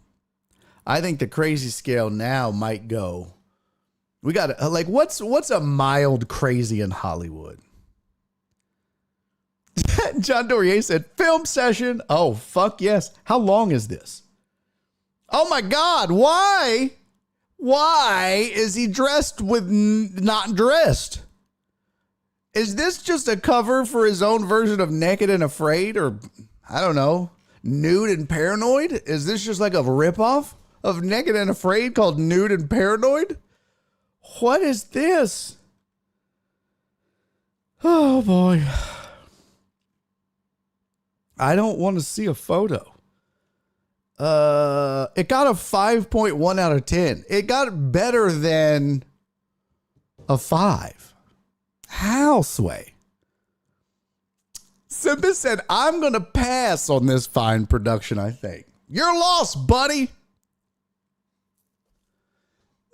I think the crazy scale now might go. We got to, like, what's a mild crazy in Hollywood? John Dorier said, film session. Oh, fuck yes. How long is this? Oh my God. Why? Why is he dressed with not dressed? Is this just a cover for his own version of Naked and Afraid? Or, I don't know, Nude and Paranoid? Is this just like a ripoff of Naked and Afraid called Nude and Paranoid? What is this? Oh boy. I don't want to see a photo. It got a 5.1 out of 10. It got better than a 5. How, Sway? Simba said, I'm going to pass on this fine production, I think. You're lost, buddy.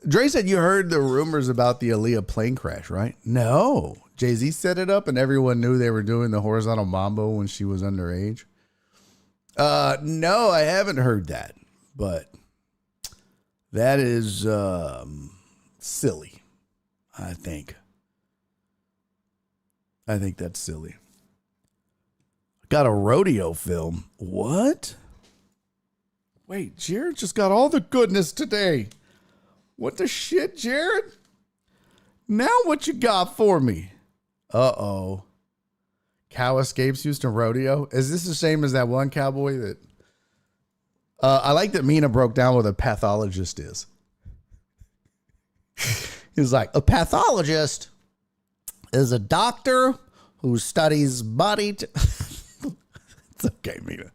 Dre said you heard the rumors about the Aaliyah plane crash, right? No. Jay-Z set it up and everyone knew they were doing the horizontal mambo when she was underage. No, I haven't heard that, but that is silly, I think. I think that's silly. Got a rodeo film. What? Wait, Jared just got all the goodness today. What the shit, Jared? Now what you got for me? Uh-oh. Cow escapes Houston rodeo. Is this the same as that one cowboy that... I like that Mina broke down what a pathologist is. He's like, a pathologist is a doctor who studies body... It's okay, Mina.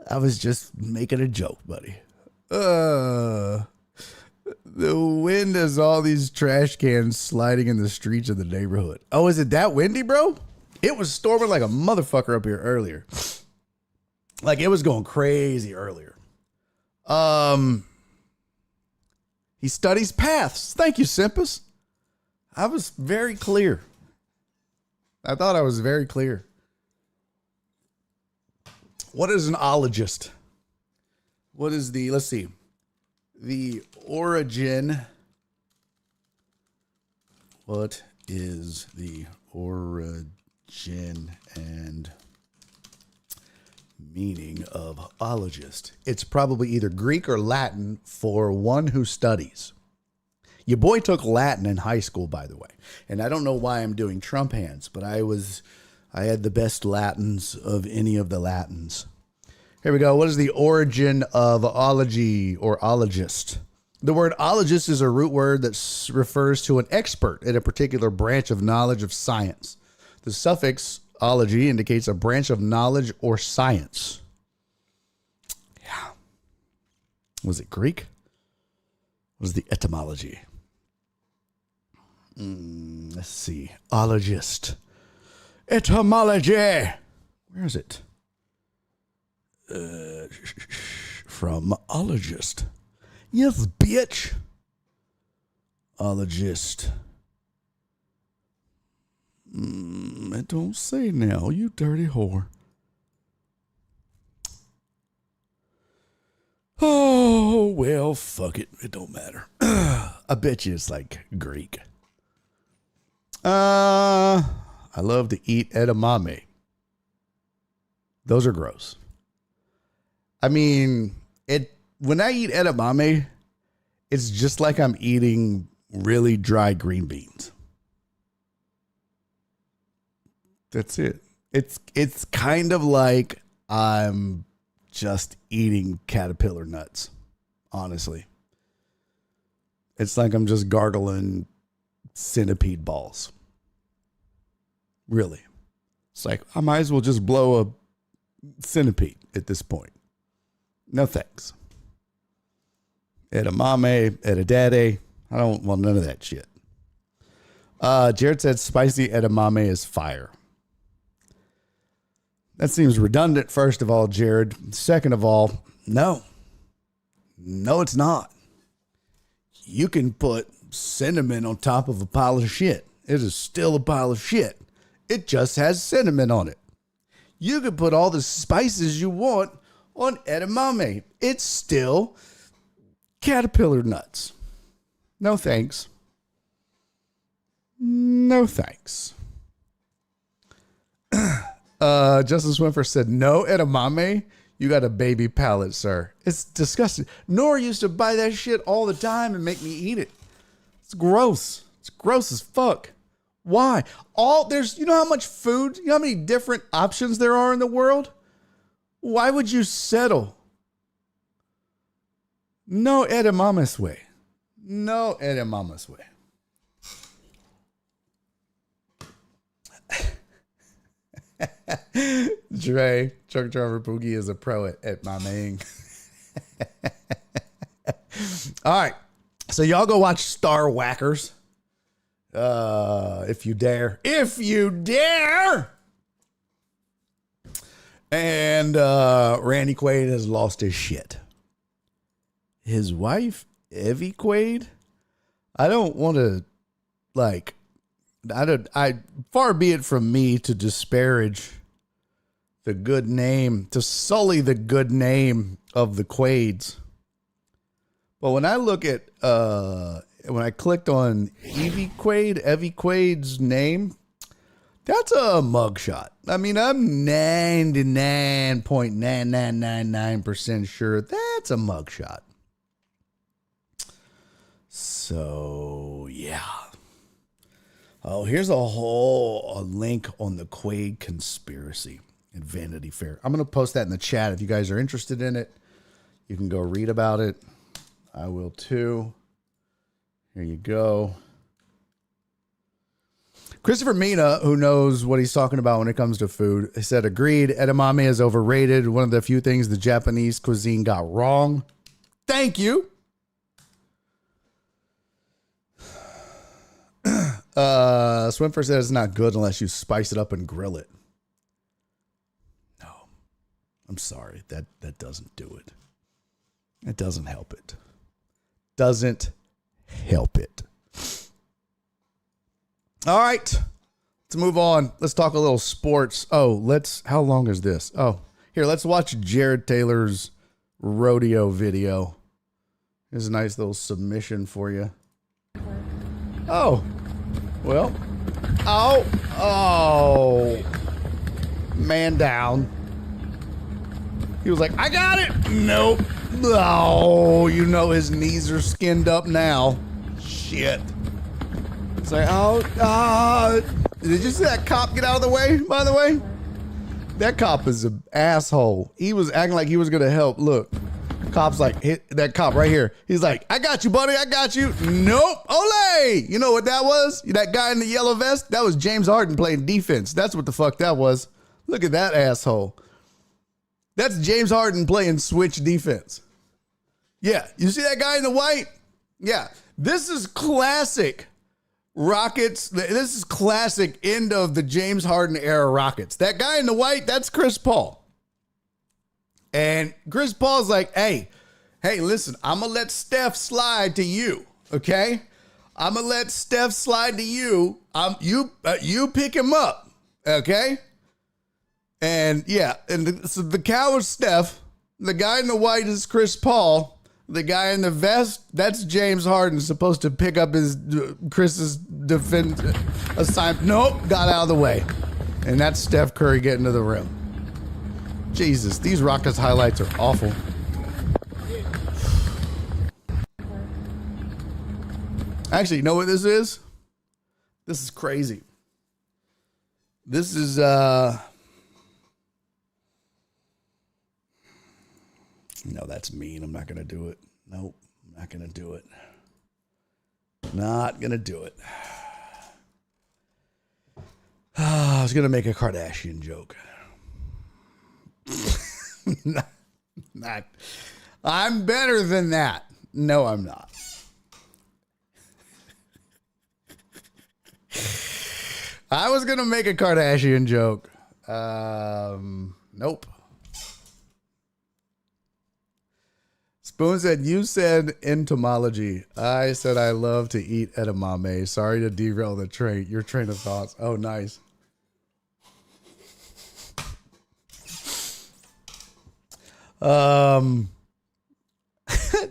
I was just making a joke, buddy. The wind has all these trash cans sliding in the streets of the neighborhood. Oh, is it that windy, bro? It was storming like a motherfucker up here earlier. Like it was going crazy earlier. He studies paths. Thank you, Simpus. I was very clear. I thought I was very clear. What is an ologist? What is the, let's see, the origin. What is the origin and meaning of ologist? It's probably either Greek or Latin for one who studies. Your boy took Latin in high school, by the way. And I don't know why I'm doing Trump hands, but I had the best Latins of any of the Latins. Here we go. What is the origin of ology or ologist? The word ologist is a root word that refers to an expert in a particular branch of knowledge of science. The suffix ology indicates a branch of knowledge or science. Was it Greek? What was the etymology? Let's see. Ologist. Etymology. Where is it? From ologist. Yes, bitch. Ologist. It don't say now, you dirty whore. Oh, well, fuck it. It don't matter. I bet you it's like Greek. I love to eat edamame. Those are gross. I mean, when I eat edamame, it's just like I'm eating really dry green beans. That's it. It's kind of like I'm just eating caterpillar nuts, honestly. It's like I'm just gargling centipede balls. Really. It's like I might as well just blow a centipede at this point. No thanks. Edamame, edadade. I don't want none of that shit. Jared said spicy edamame is fire. That seems redundant, first of all, Jared. Second of all, no. No, it's not. You can put cinnamon on top of a pile of shit. It is still a pile of shit. It just has cinnamon on it. You can put all the spices you want on edamame. It's still caterpillar nuts. No thanks. No thanks. Justin Swinfer said, no edamame. You got a baby palate, sir. It's disgusting. Nora used to buy that shit all the time and make me eat it. It's gross. It's gross as fuck. Why? You know how much food, you know how many different options there are in the world? Why would you settle? No edamame's way. No edamame's way. Dre, truck driver Boogie is a pro at maming. All right. So y'all go watch Star Whackers. If you dare. If you dare. And Randy Quaid has lost his shit. His wife, Evie Quaid, I don't want to, far be it from me to disparage the good name, to sully the good name of the Quaids. But when I look at, when I clicked on Evie Quaid's name, that's a mugshot. I mean, I'm 99.9999% sure that's a mugshot. So, yeah. Oh, here's a link on the Quaid conspiracy at Vanity Fair. I'm going to post that in the chat. If you guys are interested in it, you can go read about it. I will too. Here you go. Christopher Mina, who knows what he's talking about when it comes to food, he said, agreed, edamame is overrated. One of the few things the Japanese cuisine got wrong. Thank you. Swimfer says it's not good unless you spice it up and grill it. No, I'm sorry. That doesn't do it. It doesn't help it. Doesn't help it. All right, let's move on. Let's talk a little sports. How long is this? Here, let's watch Jared Taylor's rodeo video. Here's a nice little submission for you. Man down. He was like, I got it. Nope. Oh, you know his knees are skinned up now. Shit. It's like, did you see that cop get out of the way, by the way? That cop is an asshole. He was acting like he was going to help. Look, cop's like, hit that cop right here. He's like, I got you, buddy. I got you. Nope. Ole. You know what that was? That guy in the yellow vest? That was James Harden playing defense. That's what the fuck that was. Look at that asshole. That's James Harden playing switch defense. Yeah, you see that guy in the white? Yeah, this is classic Rockets. This is classic end of the James Harden era Rockets. That guy in the white, that's Chris Paul. And Chris Paul's like, hey, listen, I'm going to let Steph slide to you, okay? I'm going to let Steph slide to you. You pick him up, okay? And yeah, so the cow is Steph. The guy in the white is Chris Paul. The guy in the vest, that's James Harden, supposed to pick up Chris's defense assignment. Nope, got out of the way. And that's Steph Curry getting to the rim. Jesus, these Rockets highlights are awful. Actually, you know what this is? This is crazy. This is, no, that's mean. I'm not going to do it. Nope, I'm not going to do it. Not going to do it. I was going to make a Kardashian joke. not. I'm better than that. No, I'm not. I was going to make a Kardashian joke. Nope. Spoon said, you said entomology. I said I love to eat edamame. Sorry to derail your train of thoughts. Oh, nice.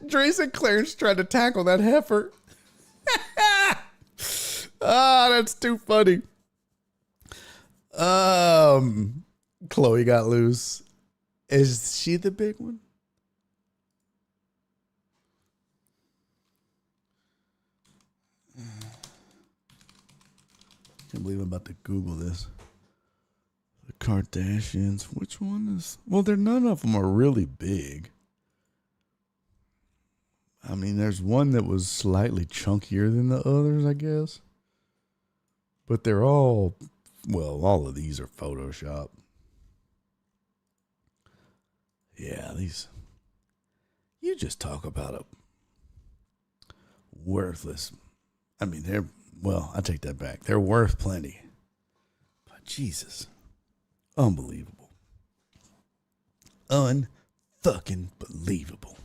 Dre said Clarence tried to tackle that heifer. That's too funny. Chloe got loose. Is she the big one? Can't believe I'm about to Google this. The Kardashians. Which one is? Well, none of them are really big. I mean, there's one that was slightly chunkier than the others, I guess. But they're all, well, all of these are Photoshop. Yeah, these. You just talk about a worthless. I mean, well, I take that back. They're worth plenty. But Jesus. Unbelievable. Unfucking believable.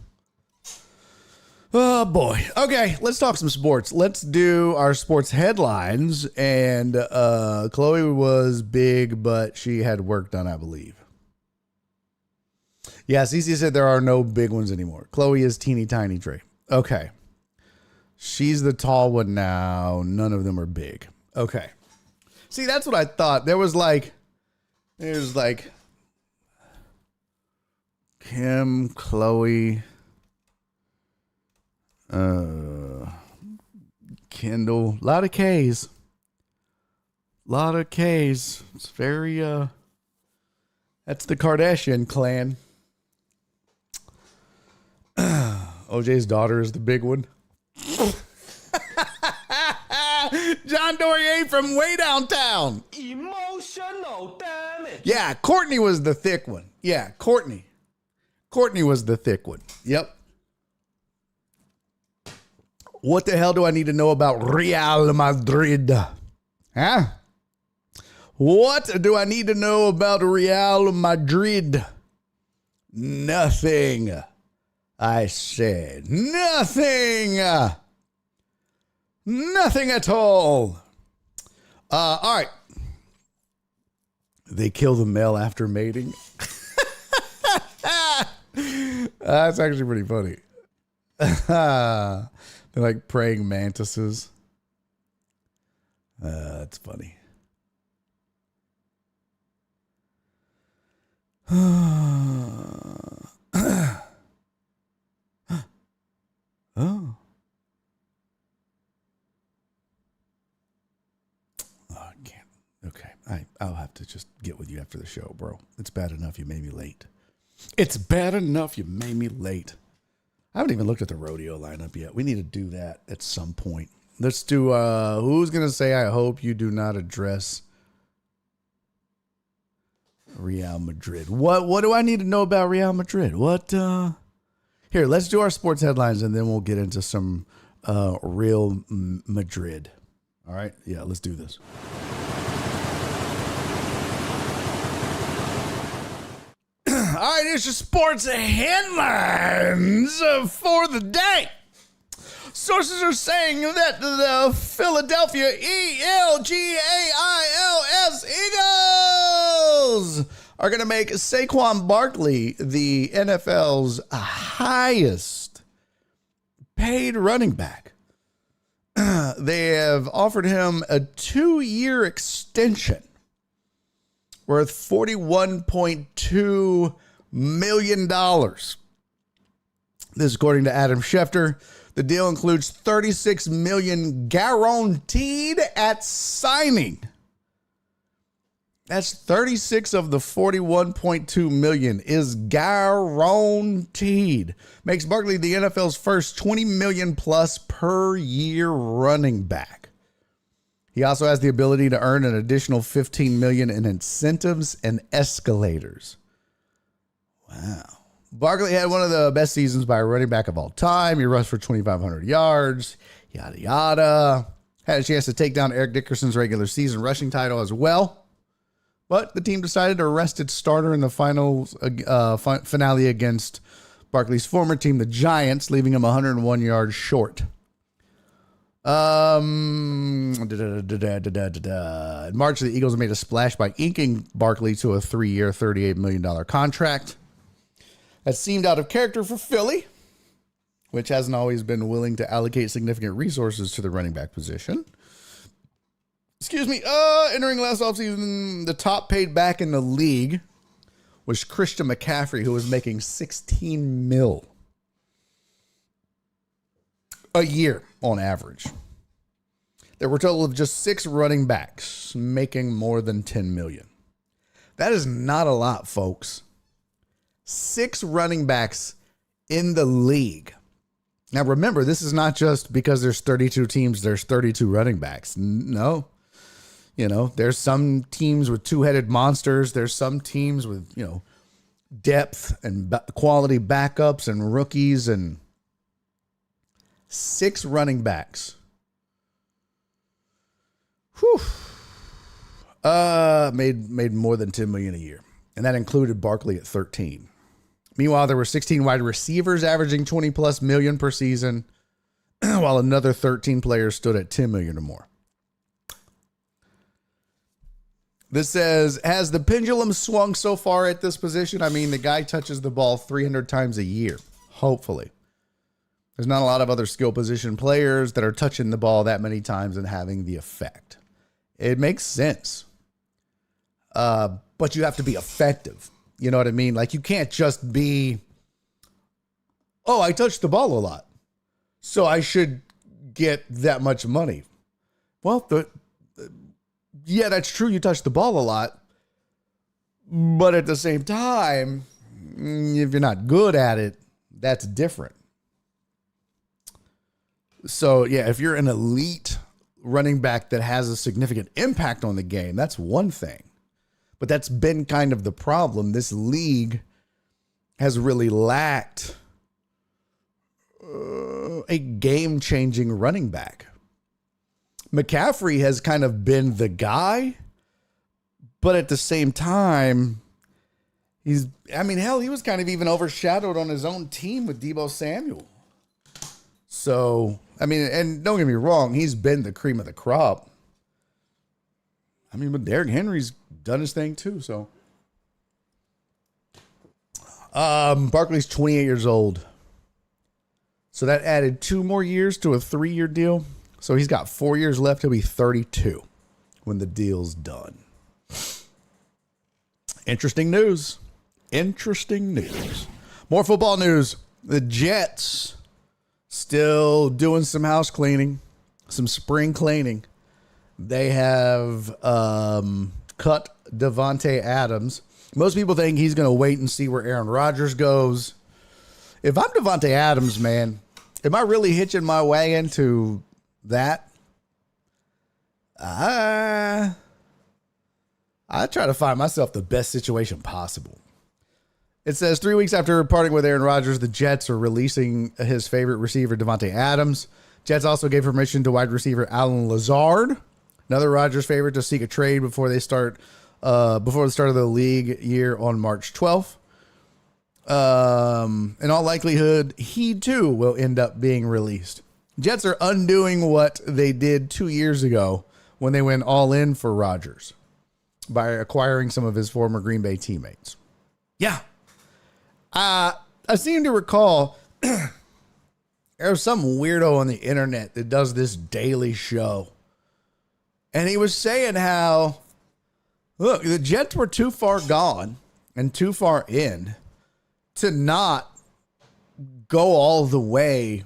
Oh, boy. Okay, let's talk some sports. Let's do our sports headlines. And Chloe was big, but she had work done, I believe. Yeah, Cece said there are no big ones anymore. Chloe is teeny tiny, Trey. Okay. She's the tall one now. None of them are big. Okay. See, that's what I thought. There's like Kim, Chloe, Kendall. A lot of K's. It's very, that's the Kardashian clan. OJ's daughter is the big one. John Dorier from way downtown. Emotional damage. Yeah, Courtney was the thick one. Yeah, Courtney was the thick one. Yep. What the hell do I need to know about Real Madrid? Huh? What do I need to know about Real Madrid? Nothing. I said nothing. Nothing at all. All right. They kill the male after mating. That's actually pretty funny. They're like praying mantises. That's funny. Oh. I can't. Okay. I'll have to just get with you after the show, bro. It's bad enough you made me late. I haven't even looked at the rodeo lineup yet. We need to do that at some point. Let's do, who's going to say, I hope you do not address Real Madrid. What do I need to know about Real Madrid? What, Here, let's do our sports headlines, and then we'll get into some real Madrid. All right? Yeah, let's do this. All right, here's your sports headlines for the day. Sources are saying that the Philadelphia Eagles are going to make Saquon Barkley the NFL's highest paid running back. They have offered him a 2-year extension worth $41.2 million. This is according to Adam Schefter. The deal includes $36 million guaranteed at signing. That's 36 of the $41.2 million is guaranteed. Makes Barkley the NFL's first $20 million plus per year running back. He also has the ability to earn an additional $15 million in incentives and escalators. Wow. Barkley had one of the best seasons by a running back of all time. He rushed for 2,500 yards, yada, yada. Had a chance to take down Eric Dickerson's regular season rushing title as well. But the team decided to rest its starter in the finals finale against Barkley's former team, the Giants, leaving him 101 yards short. In March, the Eagles made a splash by inking Barkley to a 3-year, $38 million contract. That seemed out of character for Philly, which hasn't always been willing to allocate significant resources to the running back position. Entering last offseason, the top paid back in the league was Christian McCaffrey, who was making $16 million a year on average. There were a total of just 6 running backs making more than $10 million. That is not a lot, folks. 6 running backs in the league. Now, remember, this is not just because there's 32 teams, there's 32 running backs. No. There's some teams with 2-headed monsters. There's some teams with, depth and quality backups and rookies, and 6 running backs. Made more than $10 million a year. And that included Barkley at 13. Meanwhile, there were 16 wide receivers averaging 20 plus million per season, while another 13 players stood at 10 million or more. This says, has the pendulum swung so far at this position? I mean, the guy touches the ball 300 times a year, hopefully. There's not a lot of other skill position players that are touching the ball that many times and having the effect. It makes sense. But you have to be effective. You know what I mean? Like, you can't just be, oh, I touched the ball a lot, so I should get that much money. Well, yeah, that's true. You touch the ball a lot. But at the same time, if you're not good at it, that's different. So, yeah, if you're an elite running back that has a significant impact on the game, that's one thing. But that's been kind of the problem. This league has really lacked a game-changing running back. McCaffrey has kind of been the guy, but at the same time, he was kind of even overshadowed on his own team with Deebo Samuel. So, and don't get me wrong, he's been the cream of the crop. But Derrick Henry's done his thing too, so. Barkley's 28 years old. So that added 2 more years to a 3-year deal. So he's got 4 years left. He'll be 32 when the deal's done. Interesting news. More football news. The Jets still doing some house cleaning, some spring cleaning. They have cut Davante Adams. Most people think he's going to wait and see where Aaron Rodgers goes. If I'm Davante Adams, man, am I really hitching my wagon to that? I try to find myself the best situation possible. It says 3 weeks after parting with Aaron Rodgers, the Jets are releasing his favorite receiver, Davante Adams. Jets also gave permission to wide receiver Alan Lazard, another Rodgers favorite, to seek a trade before the start of the league year on March 12th. In all likelihood, he too will end up being released. Jets are undoing what they did 2 years ago when they went all in for Rodgers by acquiring some of his former Green Bay teammates. Yeah. I seem to recall there's some weirdo on the internet that does this daily show. And he was saying how, look, the Jets were too far gone and too far in to not go all the way.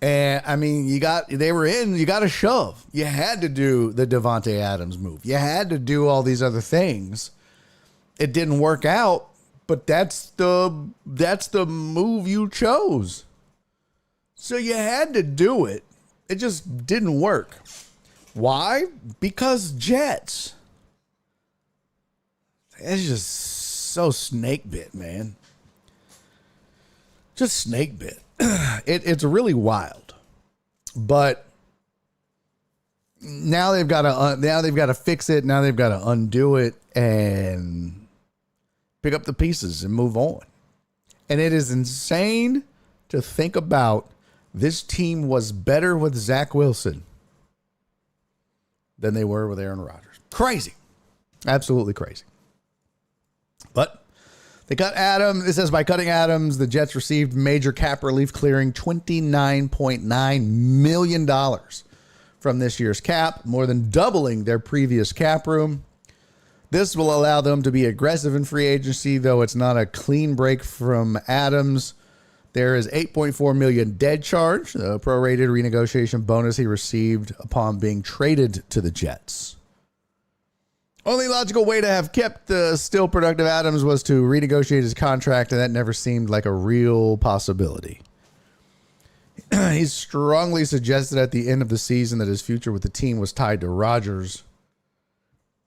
And I mean, you got to shove. You had to do the Davante Adams move. You had to do all these other things. It didn't work out, but that's the move you chose. So you had to do it. It just didn't work. Why? Because Jets. It's just so snake bit, man. Just snake bit. It's really wild. But now they've got to fix it. Now they've got to undo it and pick up the pieces and move on. And it is insane to think about. This team was better with Zach Wilson than they were with Aaron Rodgers. Crazy. Absolutely crazy. But they cut Adams. It says by cutting Adams, the Jets received major cap relief, clearing $29.9 million from this year's cap, more than doubling their previous cap room. This will allow them to be aggressive in free agency, though it's not a clean break from Adams. There is $8.4 million dead charge, a prorated renegotiation bonus he received upon being traded to the Jets. Only logical way to have kept the still productive Adams was to renegotiate his contract, and that never seemed like a real possibility. He strongly suggested at the end of the season that his future with the team was tied to Rodgers.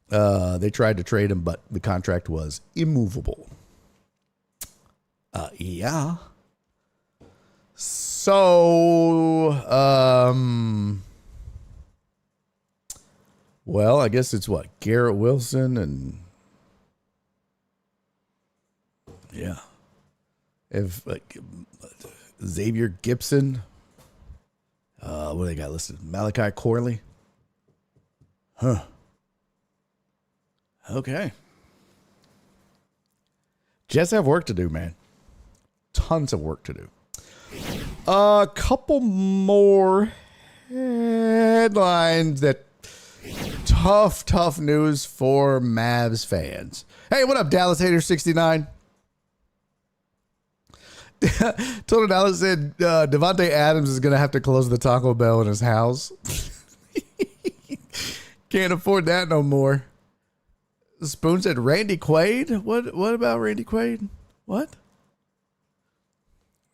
They tried to trade him, but the contract was immovable. Yeah. So, well, I guess it's what? Garrett Wilson and, yeah. If Xavier Gibson, what do they got listed? Malachi Corley? Huh. Okay. Jets have work to do, man. Tons of work to do. A couple more headlines that tough news for Mavs fans. Hey, what up, Dallas Hater 69? Total Dallas said Davante Adams is going to have to close the Taco Bell in his house. Can't afford that no more. Spoon said Randy Quaid. What about Randy Quaid? What?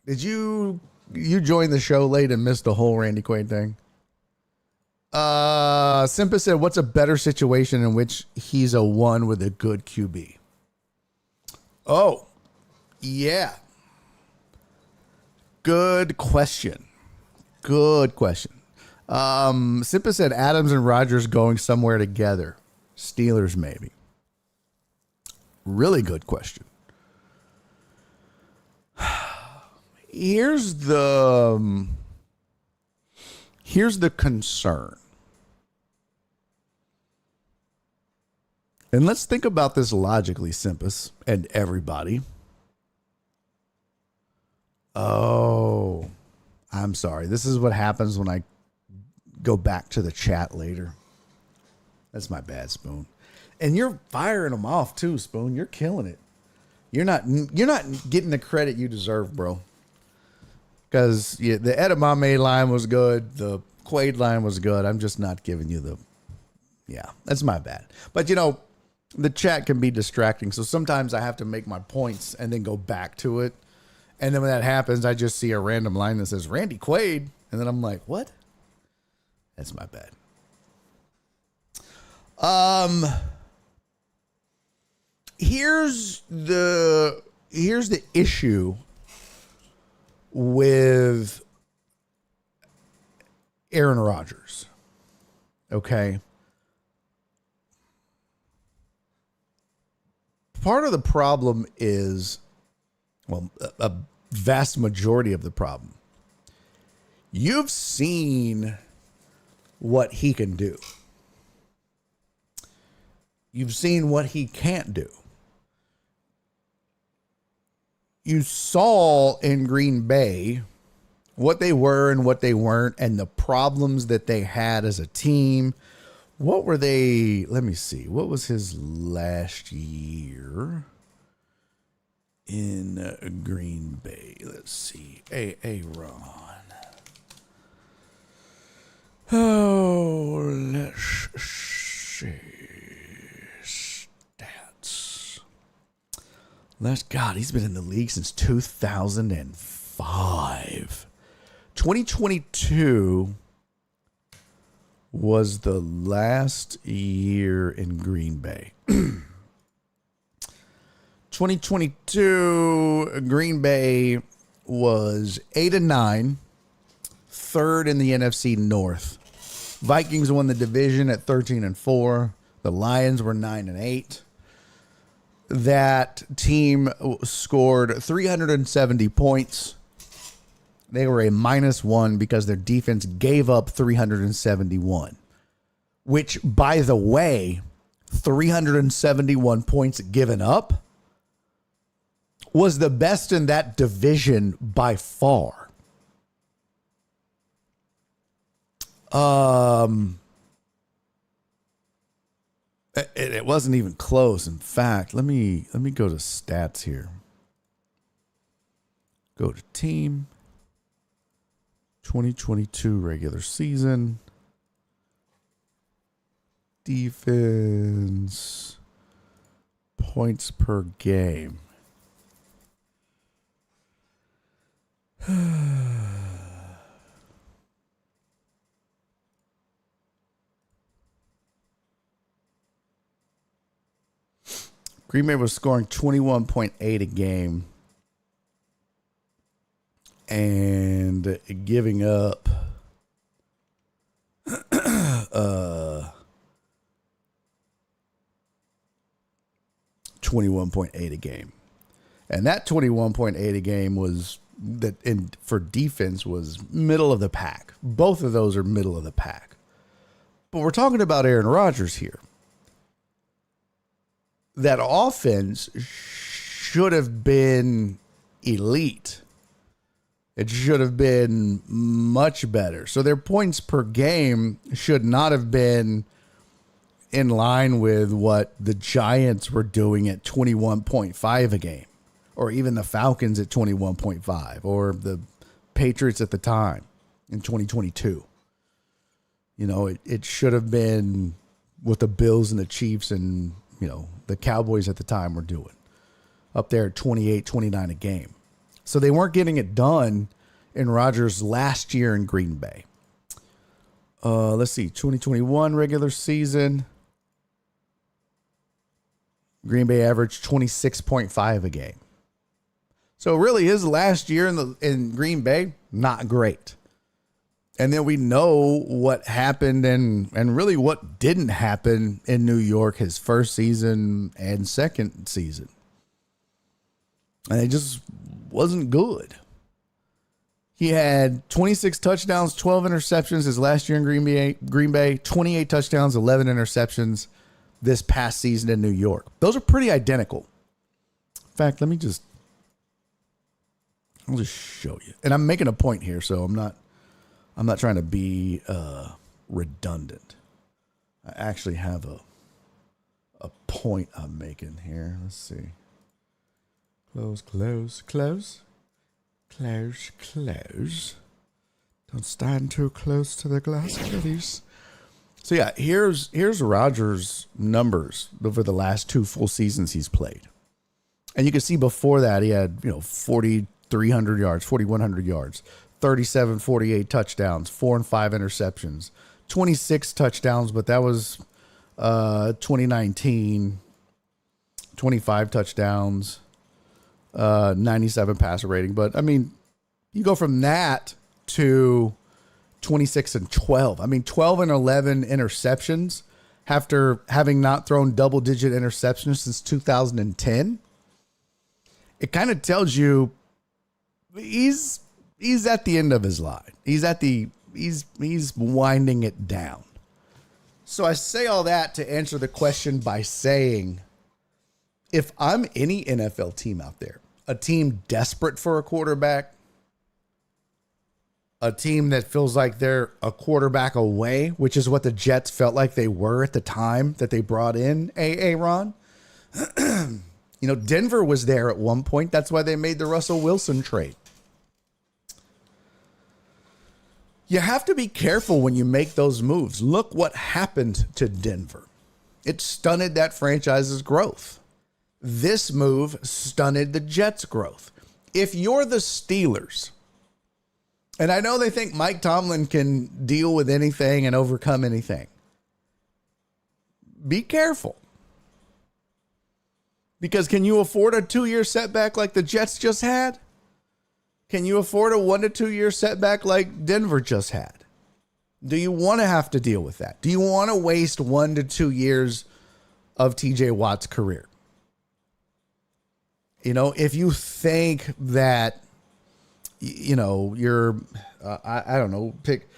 Did you join the show late and missed the whole Randy Quaid thing? Simpa said, what's a better situation in which he's a one with a good QB? Oh, yeah. Good question. Simpa said Adams and Rodgers going somewhere together. Steelers, maybe. Really good question. Here's the concern. And let's think about this logically, Simpus, and everybody. Oh, I'm sorry. This is what happens when I go back to the chat later. That's my bad, Spoon. And you're firing them off too, Spoon. You're killing it. You're not getting the credit you deserve, bro. Because the edamame line was good. The Quaid line was good. I'm just not giving you the... Yeah, that's my bad. But, the chat can be distracting. So sometimes I have to make my points and then go back to it. And then when that happens, I just see a random line that says Randy Quaid. And then I'm like, what? That's my bad. here's the issue with Aaron Rodgers. Okay. Part of the problem is, well, a vast majority of the problem. You've seen what he can do. You've seen what he can't do. You saw in Green Bay what they were and what they weren't, and the problems that they had as a team. What were they? Let me see. What was his last year in Green Bay? Let's see. Aaron. Oh, let's see. Stats. God, he's been in the league since 2005. 2022 was the last year in Green Bay. 2022, Green Bay was 8-9, third in the NFC North. Vikings won the division at 13-4. The Lions were 9-8. That team scored 370 points. They were a -1 because their defense gave up 371, which, by the way, 371 points given up was the best in that division by far. It wasn't even close. In fact, let me go to stats here. Go to team. 2022 regular season. Defense. Points per game. Green Bay was scoring 21.8 a game and giving up 21.8 a game. And that 21.8 a game was that for defense was middle of the pack. Both of those are middle of the pack. But we're talking about Aaron Rodgers here. That offense should have been elite. It should have been much better. So their points per game should not have been in line with what the Giants were doing at 21.5 a game, or even the Falcons at 21.5, or the Patriots at the time in 2022. You know, it should have been what the Bills and the Chiefs and, you know, the Cowboys at the time were doing, up there at 28, 29 a game. So they weren't getting it done in Rodgers' last year in Green Bay. Let's see, 2021 regular season. Green Bay averaged 26.5 a game. So really his last year in Green Bay, not great. And then we know what happened and really what didn't happen in New York his first season and second season. And it just wasn't good. He had 26 touchdowns, 12 interceptions his last year in Green Bay, 28 touchdowns, 11 interceptions this past season in New York. Those are pretty identical. In fact, I'll just show you. And I'm making a point here, so I'm not trying to be redundant. I actually have a point I'm making here. Let's see. Close. Don't stand too close to the glass, please. So yeah, here's Rodgers' numbers over the last 2 full seasons he's played. And you can see before that he had, 4,300 yards, 4,100 yards, 37, 48 touchdowns, 4 and 5 interceptions, 26 touchdowns, but that was 2019. 25 touchdowns, 97 passer rating. But I mean, you go from that to 26-12. I mean, 12 and 11 interceptions after having not thrown double-digit interceptions since 2010. It kind of tells you he's at the end of his line. He's winding it down. So I say all that to answer the question by saying, if I'm any NFL team out there, a team desperate for a quarterback, a team that feels like they're a quarterback away, which is what the Jets felt like they were at the time that they brought in Aaron. You know, Denver was there at one point. That's why they made the Russell Wilson trade. You have to be careful when you make those moves. Look what happened to Denver. It stunted that franchise's growth. This move stunted the Jets' growth. If you're the Steelers, and I know they think Mike Tomlin can deal with anything and overcome anything, be careful. Because can you afford a 2-year setback like the Jets just had? Can you afford a 1 to 2 year setback like Denver just had? Do you want to have to deal with that? Do you want to waste 1 to 2 years of TJ Watt's career? You know, if you think that, you know, you're, I don't know, pick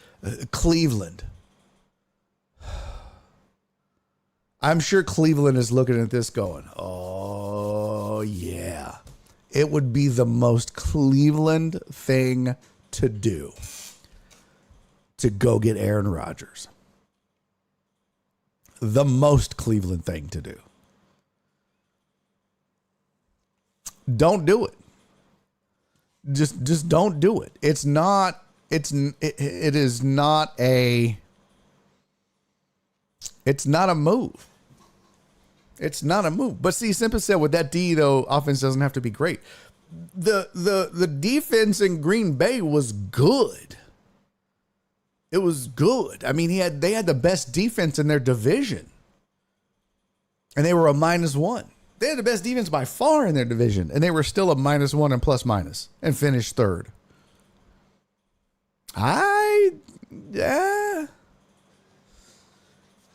Cleveland. I'm sure Cleveland is looking at this going, oh, yeah. It would be the most Cleveland thing to do to go get Aaron Rodgers. The most Cleveland thing to do. Don't do it. Just don't do it. It is not a move. It's not a move. But see, Simpa said with that D, though, offense doesn't have to be great. The defense in Green Bay was good. It was good. I mean, they had the best defense in their division. And they were a -1. They had the best defense by far in their division. And they were still a -1 and plus and finished third.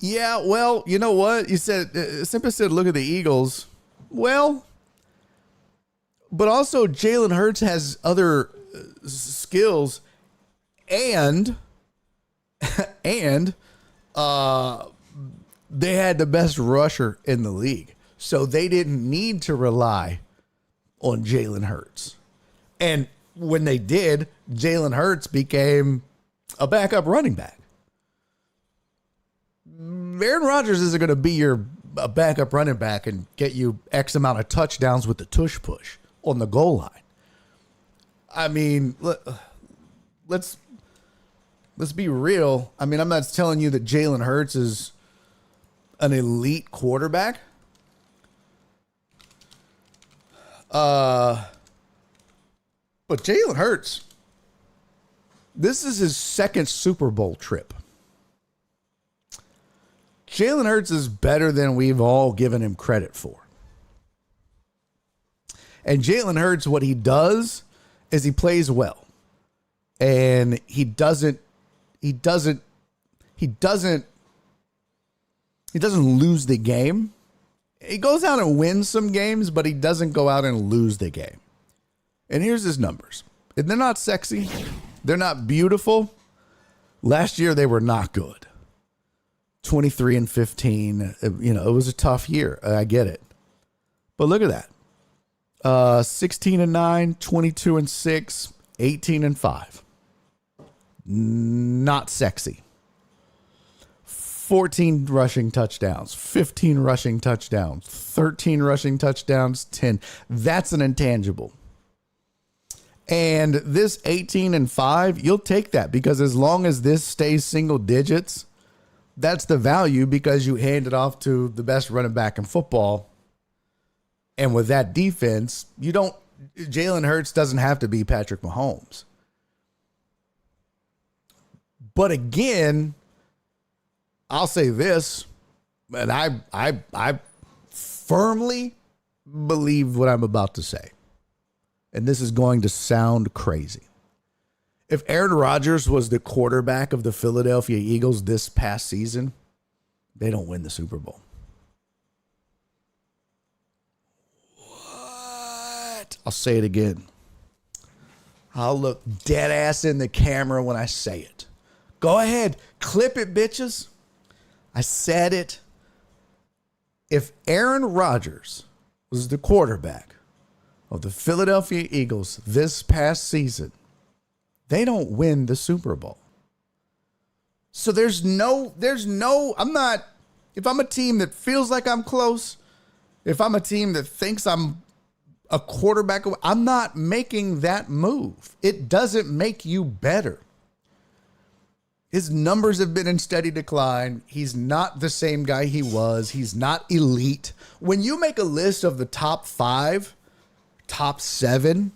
Yeah, well, you know what? You said, Simpa said, look at the Eagles. Well, but also Jalen Hurts has other skills and they had the best rusher in the league. So they didn't need to rely on Jalen Hurts. And when they did, Jalen Hurts became a backup running back. Aaron Rodgers isn't going to be your backup running back and get you X amount of touchdowns with the tush push on the goal line. I mean, let's be real. I mean, I'm not telling you that Jalen Hurts is an elite quarterback. But Jalen Hurts, this is his second Super Bowl trip. Jalen Hurts is better than we've all given him credit for. And Jalen Hurts, what he does is he plays well. And he doesn't lose the game. He goes out and wins some games, but he doesn't go out and lose the game. And here's his numbers. And they're not sexy. They're not beautiful. Last year, they were not good. 23-15. You know, it was a tough year. I get it. But look at that. 16-9, 22-6, 18-5. Not sexy. 14 rushing touchdowns, 15 rushing touchdowns, 13 rushing touchdowns, 10. That's an intangible. And this 18-5, you'll take that because as long as this stays single digits, that's the value because you hand it off to the best running back in football. And with that defense, Jalen Hurts doesn't have to be Patrick Mahomes. But again, I'll say this, and I firmly believe what I'm about to say. And this is going to sound crazy. If Aaron Rodgers was the quarterback of the Philadelphia Eagles this past season, they don't win the Super Bowl. What? I'll say it again. I'll look dead ass in the camera when I say it. Go ahead. Clip it, bitches. I said it. If Aaron Rodgers was the quarterback of the Philadelphia Eagles this past season, they don't win the Super Bowl. So there's no, if I'm a team that feels like I'm close, if I'm a team that thinks I'm a quarterback, I'm not making that move. It doesn't make you better. His numbers have been in steady decline. He's not the same guy he was. He's not elite. When you make a list of the top 5, top 7,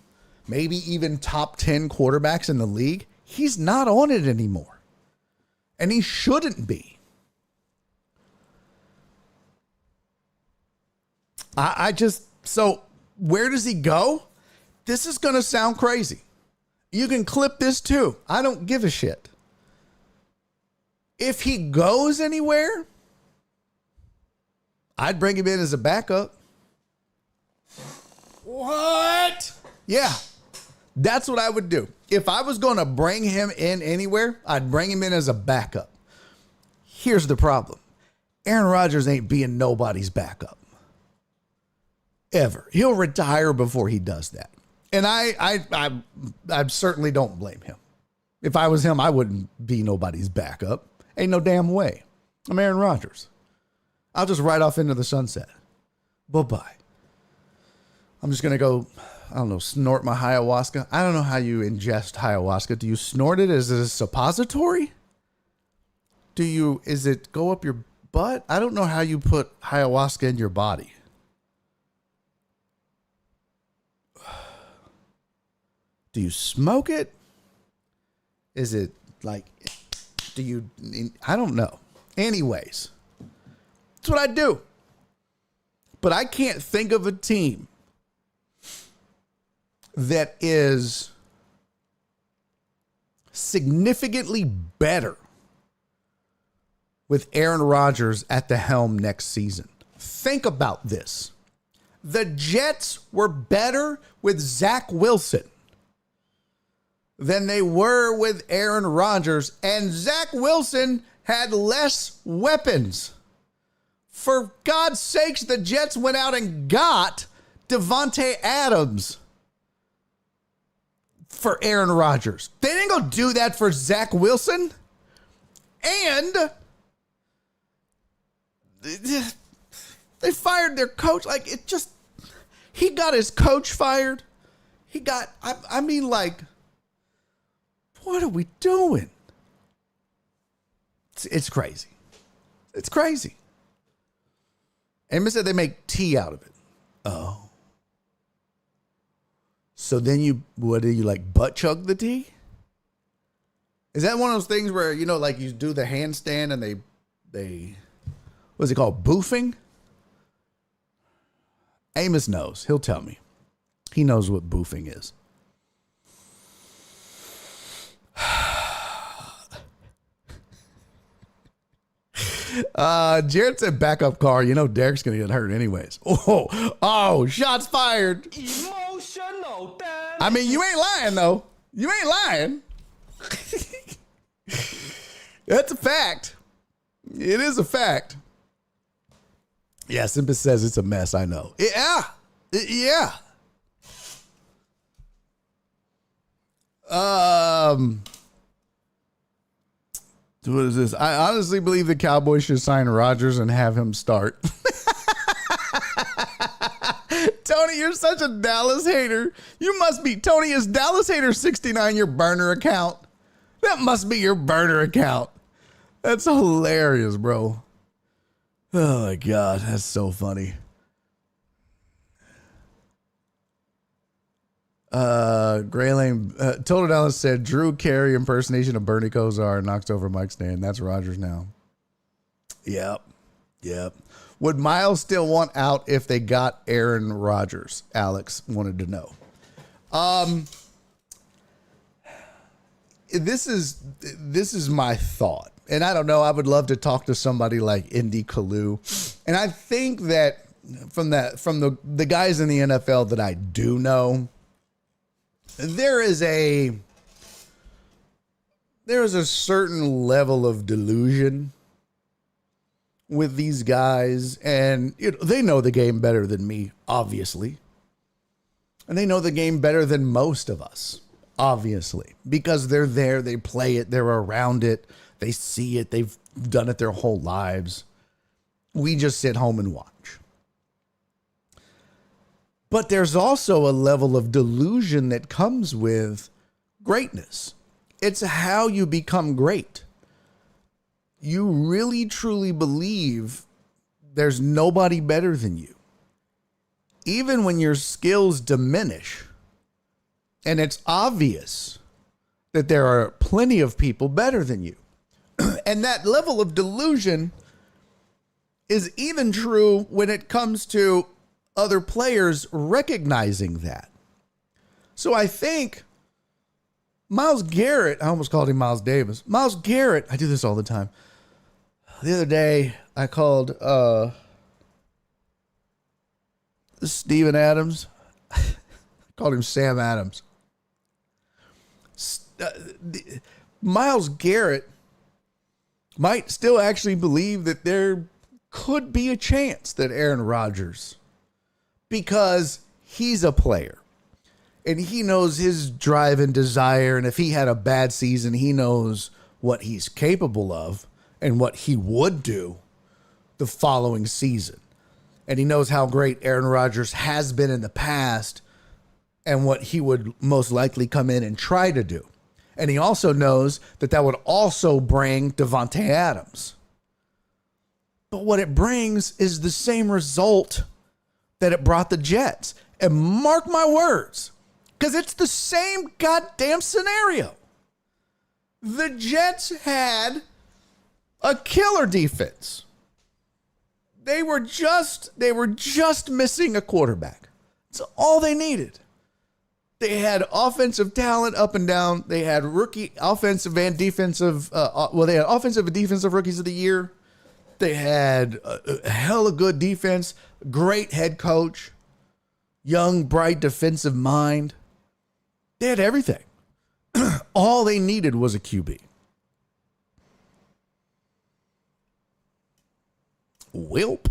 maybe even top 10 quarterbacks in the league, he's not on it anymore. And he shouldn't be. So where does he go? This is going to sound crazy. You can clip this too. I don't give a shit. If he goes anywhere, I'd bring him in as a backup. What? Yeah, that's what I would do. If I was going to bring him in anywhere, I'd bring him in as a backup. Here's the problem. Aaron Rodgers ain't being nobody's backup. Ever. He'll retire before he does that. And I certainly don't blame him. If I was him, I wouldn't be nobody's backup. Ain't no damn way. I'm Aaron Rodgers. I'll just ride off into the sunset. Bye-bye. I'm just going to go, I don't know, snort my ayahuasca. I don't know how you ingest ayahuasca. Do you snort it? Is it a suppository? Is it go up your butt? I don't know how you put ayahuasca in your body. Do you smoke it? Is it like, I don't know. Anyways, that's what I do. But I can't think of a team that is significantly better with Aaron Rodgers at the helm next season. Think about this. The Jets were better with Zach Wilson than they were with Aaron Rodgers, and Zach Wilson had less weapons. For God's sakes, the Jets went out and got Davante Adams for Aaron Rodgers. They didn't go do that for Zach Wilson. And they fired their coach. He got his coach fired. What are we doing? It's crazy. It's crazy. Amos said they make tea out of it. Oh. So then you butt chug the tea? Is that one of those things where, you do the handstand and they what's it called? Boofing? Amos knows. He'll tell me. He knows what boofing is. Jared said backup car. Derek's going to get hurt anyways. Oh, shots fired. Emotional damage. I mean, you ain't lying, though. You ain't lying. That's a fact. It is a fact. Yeah, Simba says it's a mess. I know. Yeah. Yeah. What is this? I honestly believe the Cowboys should sign Rodgers and have him start. Tony, you're such a Dallas hater. You must be. Tony, is Dallas Hater 69 your burner account? That must be your burner account. That's hilarious, bro. Oh, my God. That's so funny. Gray Lane, Total Dallas said Drew Carey impersonation of Bernie Kosar knocks over Mike Stan. That's Rodgers now. Yep. Yep. Would Miles still want out if they got Aaron Rodgers? Alex wanted to know. This is my thought. And I don't know, I would love to talk to somebody like Indy Kalu. And I think that from the guys in the NFL that I do know, there is a certain level of delusion with these guys, and they know the game better than me, obviously. And they know the game better than most of us, obviously, because they're there, they play it, they're around it, they see it, they've done it their whole lives. We just sit home and watch. But there's also a level of delusion that comes with greatness. It's how you become great. You really, truly believe there's nobody better than you. Even when your skills diminish, and it's obvious that there are plenty of people better than you. And that level of delusion is even true when it comes to other players recognizing that. So I think Myles Garrett, I almost called him Miles Davis. Myles Garrett, I do this all the time. The other day, I called Steven Adams. Called him Sam Adams. Myles Garrett might still actually believe that there could be a chance that Aaron Rodgers, because he's a player and he knows his drive and desire. And if he had a bad season, he knows what he's capable of and what he would do the following season. And he knows how great Aaron Rodgers has been in the past and what he would most likely come in and try to do. And he also knows that that would also bring Davante Adams. But what it brings is the same result that it brought the Jets. And mark my words, because it's the same goddamn scenario. The Jets had a killer defense. They were just missing a quarterback. That's all they needed. They had offensive talent up and down. They had rookie offensive and defensive. They had offensive and defensive rookies of the year. They had a hella good defense, great head coach, young, bright defensive mind. They had everything. All they needed was a QB. Welp.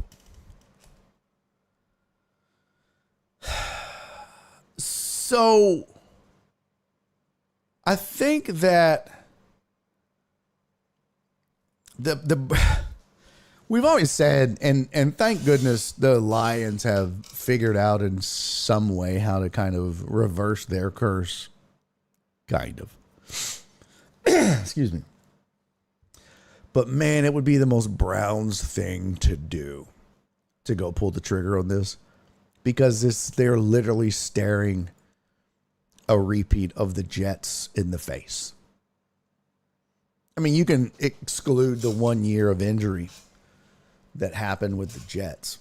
So I think that we've always said, and thank goodness the Lions have figured out in some way how to kind of reverse their curse. Kind of. Excuse me. But man, it would be the most Browns thing to do to go pull the trigger on this, because they're literally staring a repeat of the Jets in the face. I mean, you can exclude the 1 year of injury that happened with the Jets,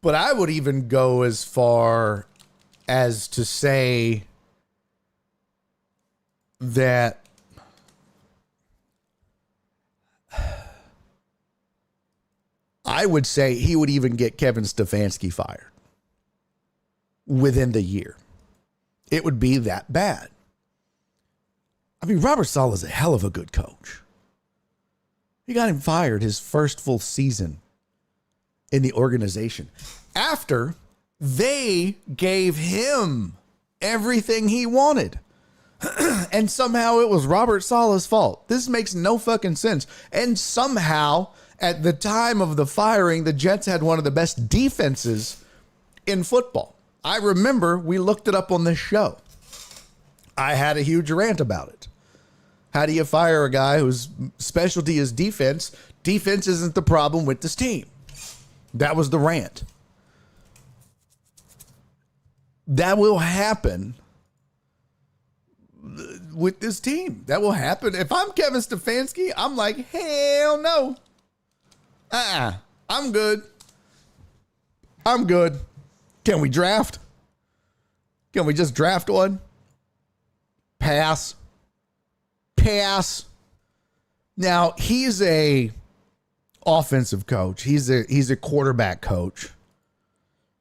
but I would even go as far as to say that I would say he would even get Kevin Stefanski fired within the year. It would be that bad. I mean, Robert Saleh is a hell of a good coach. He got him fired his first full season in the organization after they gave him everything he wanted. And somehow it was Robert Saleh's fault. This makes no fucking sense. And somehow, at the time of the firing, the Jets had one of the best defenses in football. I remember we looked it up on this show. I had a huge rant about it. How do you fire a guy whose specialty is defense? Defense isn't the problem with this team. That was the rant. That will happen with this team. That will happen. If I'm Kevin Stefanski, I'm like, hell no. I'm good. Can we draft? Can we just draft one? Pass. Now, he's a offensive coach. He's a quarterback coach.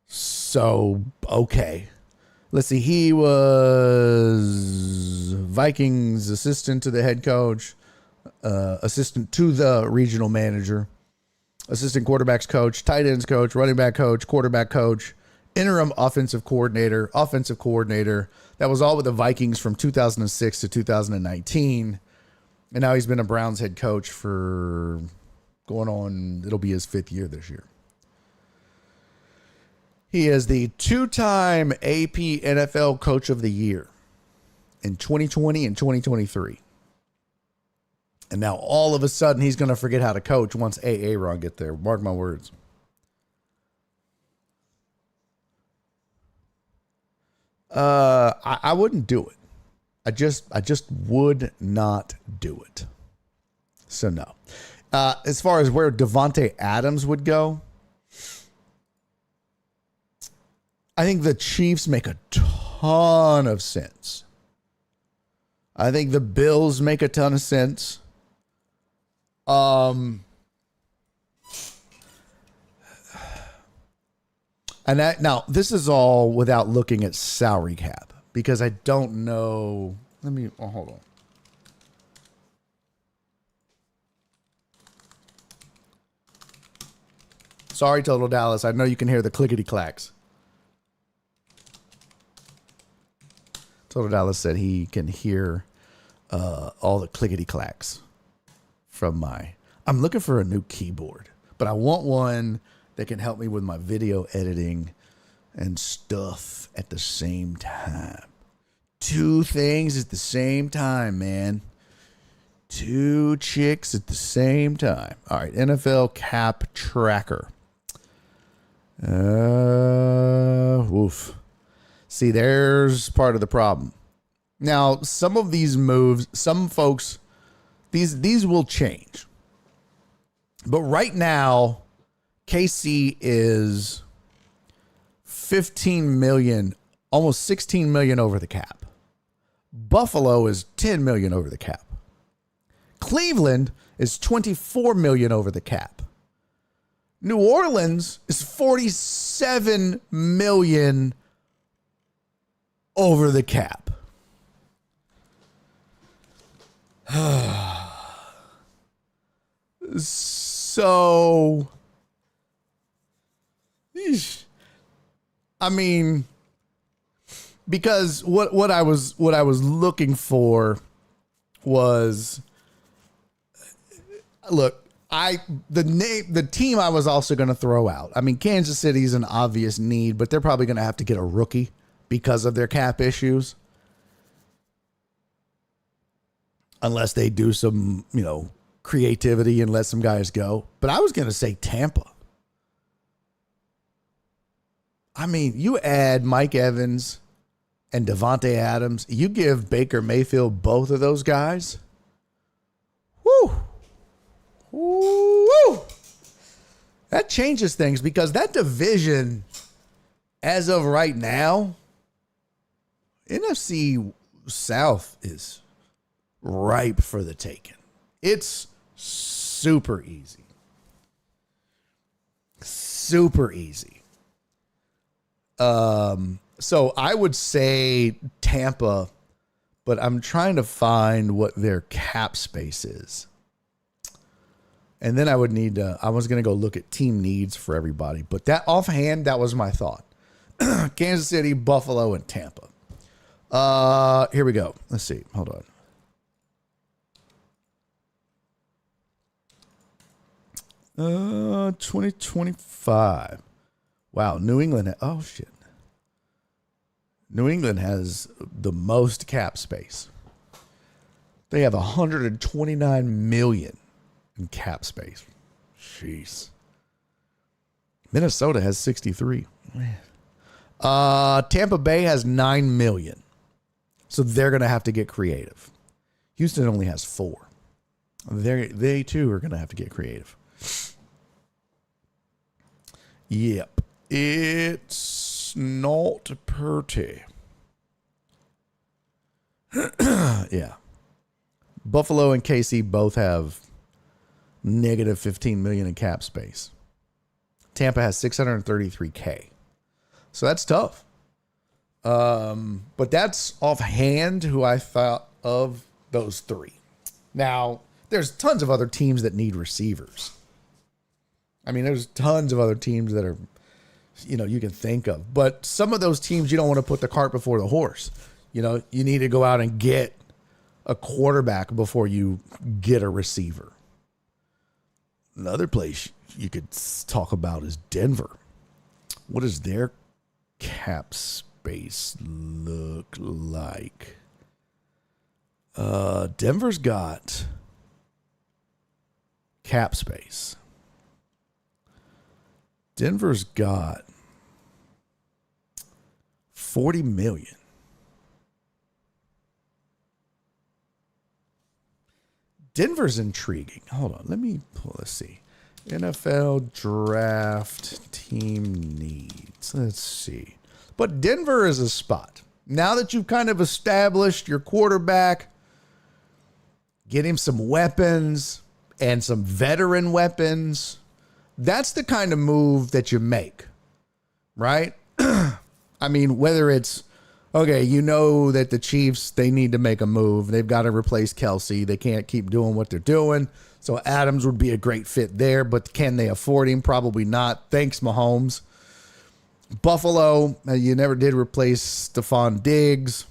So, okay. Let's see. He was Vikings assistant to the head coach, assistant to the regional manager, assistant quarterbacks coach, tight ends coach, running back coach, quarterback coach, interim offensive coordinator. That was all with the Vikings from 2006 to 2019. And now he's been a Browns head coach for it'll be his 5th year this year. He is the 2-time AP NFL Coach of the Year in 2020 and 2023. And now all of a sudden he's going to forget how to coach once Aaron get there. Mark my words. I wouldn't do it. I just would not do it. So no. As far as where Davante Adams would go, I think the Chiefs make a ton of sense. I think the Bills make a ton of sense. And now this is all without looking at salary cap because I don't know. Hold on. Sorry, Total Dallas. I know you can hear the clickety clacks. Total Dallas said he can hear all the clickety clacks from my. I'm looking for a new keyboard, but I want one that can help me with my video editing and stuff at the same time. 2 things at the same time, man. 2 chicks at the same time. All right, NFL cap tracker. Oof. See, there's part of the problem. Now, some of these moves, some folks, these will change. But right now, KC is 15 million, almost 16 million over the cap. Buffalo is 10 million over the cap. Cleveland is 24 million over the cap. New Orleans is 47 million over the cap. So, I mean, because what I was looking for was, look, the team I was also going to throw out. I mean, Kansas City is an obvious need, but they're probably going to have to get a rookie because of their cap issues. Unless they do some, creativity and let some guys go. But I was going to say Tampa. I mean, you add Mike Evans and Davante Adams. You give Baker Mayfield both of those guys. Woo! Woo! That changes things because that division, as of right now, NFC South is ripe for the taking. It's super easy. Super easy. So I would say Tampa, but I'm trying to find what their cap space is. And then I would need I was going to go look at team needs for everybody. But that offhand, that was my thought. Kansas City, Buffalo, and Tampa. Here we go. Let's see. Hold on. Uh, 2025. Wow, New England. Oh, shit. New England has the most cap space. They have 129 million in cap space. Jeez. Minnesota has 63. Tampa Bay has 9 million. So they're going to have to get creative. Houston only has 4. They too are going to have to get creative. Yep. It's not pretty. Yeah. Buffalo and KC both have negative $15 million in cap space. Tampa has $633K. So that's tough. But that's offhand who I thought of those 3. Now, there's tons of other teams that need receivers. I mean, there's tons of other teams that are, you can think of. But some of those teams, you don't want to put the cart before the horse. You need to go out and get a quarterback before you get a receiver. Another place you could talk about is Denver. What does their cap space look like? Denver's got cap space. Denver's got $40 million. Denver's intriguing. Hold on. Let's see. NFL draft team needs. Let's see. But Denver is a spot. Now that you've kind of established your quarterback, get him some weapons and some veteran weapons. That's the kind of move that you make, right? I mean, whether it's, okay, that the Chiefs, they need to make a move. They've got to replace Kelsey. They can't keep doing what they're doing. So Adams would be a great fit there, but can they afford him? Probably not. Thanks, Mahomes. Buffalo, you never did replace Stephon Diggs.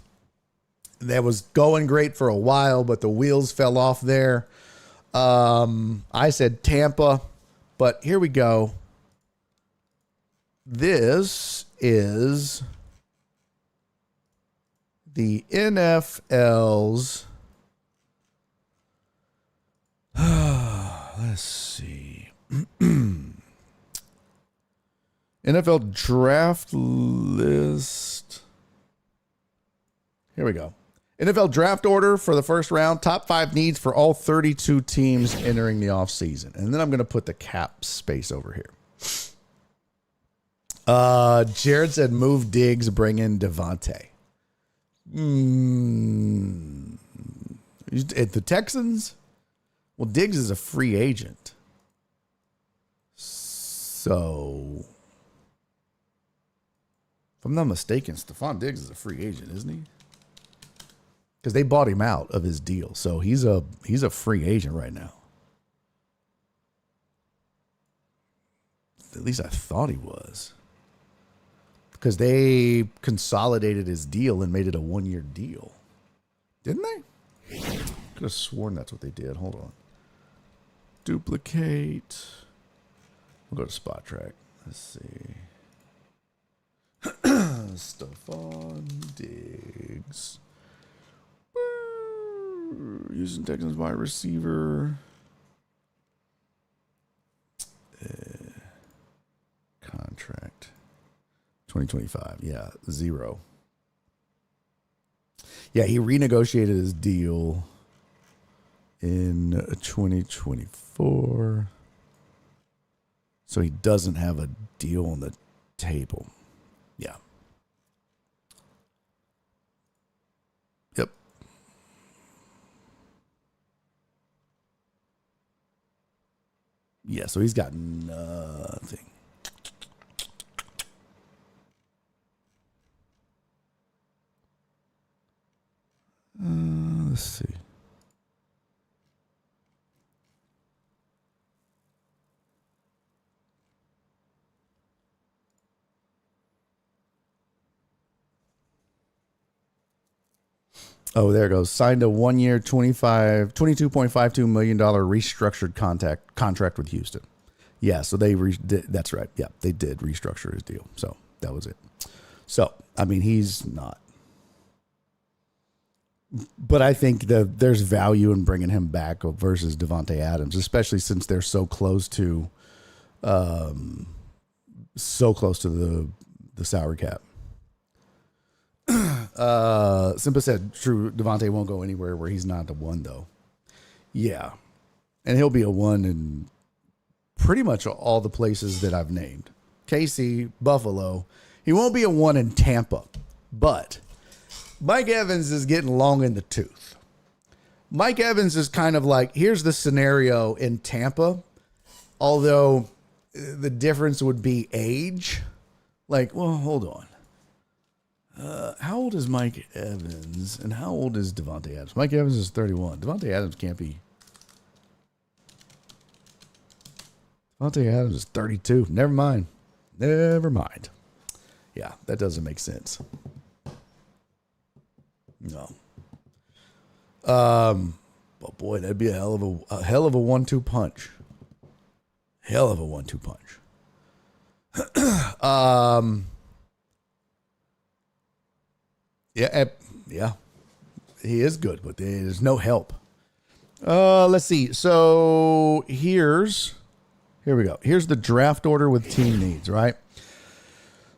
That was going great for a while, but the wheels fell off there. I said Tampa, but here we go. This is the NFL's. Let's see. NFL draft list. Here we go. NFL draft order for the first round. Top 5 needs for all 32 teams entering the offseason. And then I'm going to put the cap space over here. Jared said move Diggs, bring in Davante. At the Texans? Well, Diggs is a free agent. So, if I'm not mistaken, Stephon Diggs is a free agent, isn't he? Because they bought him out of his deal. So he's a free agent right now. At least I thought he was. Because they consolidated his deal and made it a 1-year deal. Didn't they? Could have sworn that's what they did. Hold on. Duplicate. We'll go to Spot Track. Let's see. Stephon Diggs. Using Texans wide receiver. Contract. 2025. Yeah, 0. Yeah, he renegotiated his deal in 2024. So he doesn't have a deal on the table. Yeah. Yep. Yeah, so he's got nothing. Let's see. Oh, there it goes. Signed a 1-year, $22.52 million restructured contract with Houston. Yeah, so that's right. Yeah, they did restructure his deal. So that was it. So, I mean, he's not. But I think there's value in bringing him back versus Davante Adams, especially since they're so close to the salary cap. Simba said, true, Davante won't go anywhere where he's not the one, though. Yeah. And he'll be a one in pretty much all the places that I've named. KC, Buffalo. He won't be a one in Tampa. But Mike Evans is getting long in the tooth. Mike Evans is kind of like, here's the scenario in Tampa. Although the difference would be age. Like, well, hold on. How old is Mike Evans and how old is Davante Adams? Mike Evans is 31. Davante Adams can't be. Davante Adams is 32. Never mind. Never mind. Yeah, that doesn't make sense. No. But boy, that'd be a hell of a 1-2 punch. Hell of a 1-2 punch. Yeah, he is good, but there's no help. Let's see. So here we go. Here's the draft order with team needs, right?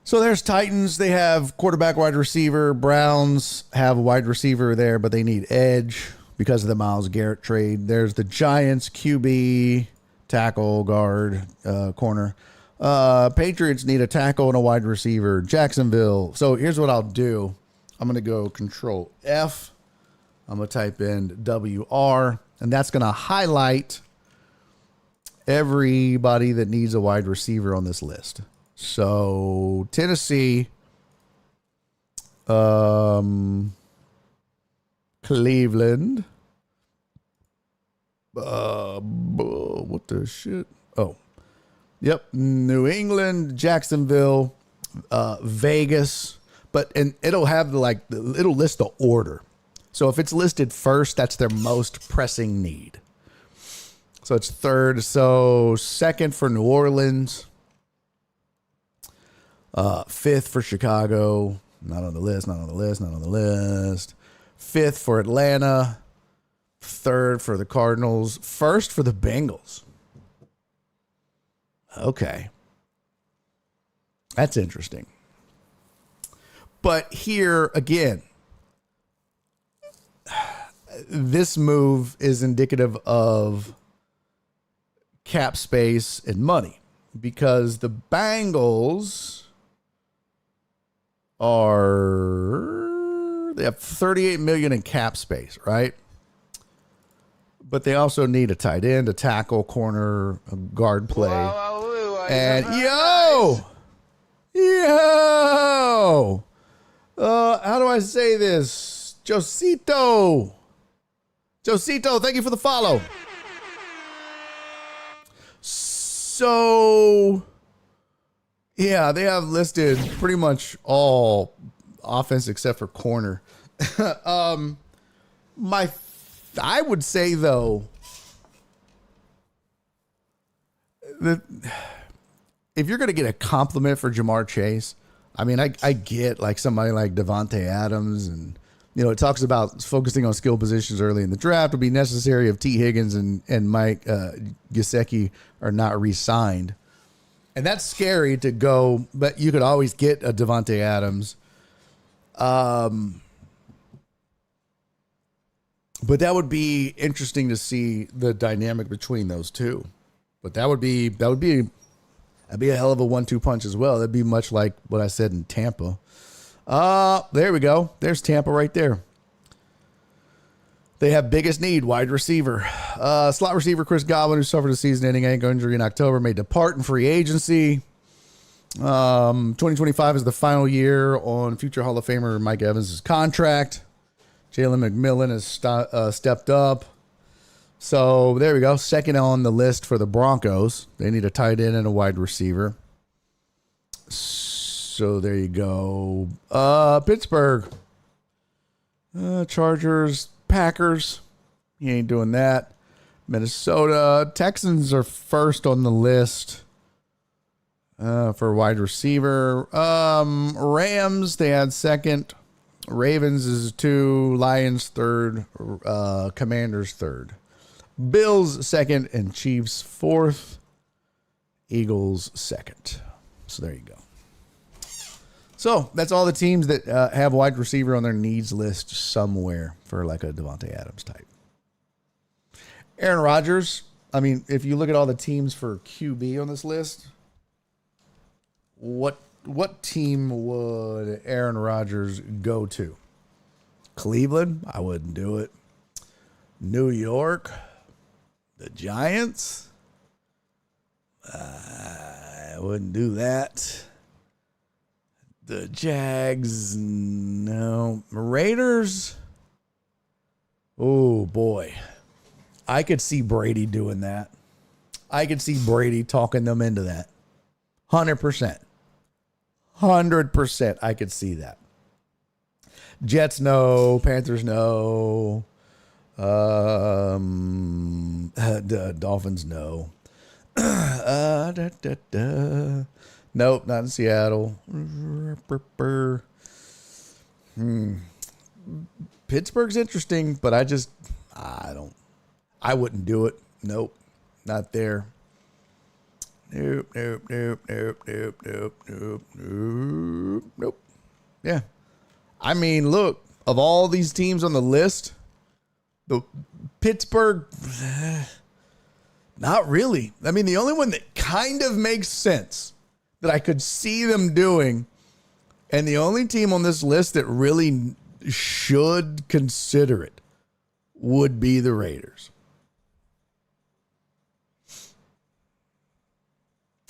So there's Titans. They have quarterback, wide receiver. Browns have a wide receiver there, but they need edge because of the Myles Garrett trade. There's the Giants, QB, tackle, guard, corner. Patriots need a tackle and a wide receiver. Jacksonville. So here's what I'll do. I'm going to go Control F. I'm going to type in WR, and that's going to highlight everybody that needs a wide receiver on this list. So Tennessee, Cleveland, what the shit? Oh, yep. New England, Jacksonville, Vegas, and it'll have it'll list the order. So if it's listed first, that's their most pressing need. So it's third. So second for New Orleans. Fifth for Chicago. Not on the list. Fifth for Atlanta. Third for the Cardinals. First for the Bengals. Okay. That's interesting. But here again, this move is indicative of cap space and money because the Bengals they have $38 million in cap space, right? But they also need a tight end, a tackle, corner, a guard play. And how do I say this? Josito, thank you for the follow. So, yeah, they have listed pretty much all offense except for corner. I would say though that if you're going to get a compliment for Jamar Chase, I mean, I get like somebody like Davante Adams, and it talks about focusing on skill positions early in the draft would be necessary if T. Higgins and Mike Gesicki are not re-signed. And that's scary to go, but you could always get a Davante Adams. But that would be interesting to see the dynamic between those two. But that'd be a hell of a 1-2 punch as well. That'd be much like what I said in Tampa. There we go. There's Tampa right there. They have biggest need, wide receiver. Slot receiver Chris Godwin, who suffered a season-ending ankle injury in October, may depart in free agency. 2025 is the final year on future Hall of Famer Mike Evans' contract. Jalen McMillan has stepped up. So there we go. Second on the list for the Broncos. They need a tight end and a wide receiver. So there you go. Pittsburgh. Chargers. Packers. He ain't doing that. Minnesota. Texans are first on the list for wide receiver. Rams, they had second. Ravens is 2. Lions third. Commanders third. Bills second and Chiefs fourth. Eagles second. So there you go. So that's all the teams that have wide receiver on their needs list somewhere for like a Davante Adams type. Aaron Rodgers. I mean, if you look at all the teams for QB on this list, what team would Aaron Rodgers go to? Cleveland? I wouldn't do it. New York? The Giants? I wouldn't do that. The Jags? No. Raiders? Oh, boy. I could see Brady doing that. I could see Brady talking them into that. 100%. 100% I could see that. Jets, no. Panthers, no. Dolphins, no. Nope, not in Seattle. Pittsburgh's interesting, but I wouldn't do it. Nope, not there. Nope. Yeah. I mean, look, of all these teams on the list, the Pittsburgh, not really. I mean, the only one that kind of makes sense that I could see them doing, and the only team on this list that really should consider it would be the Raiders.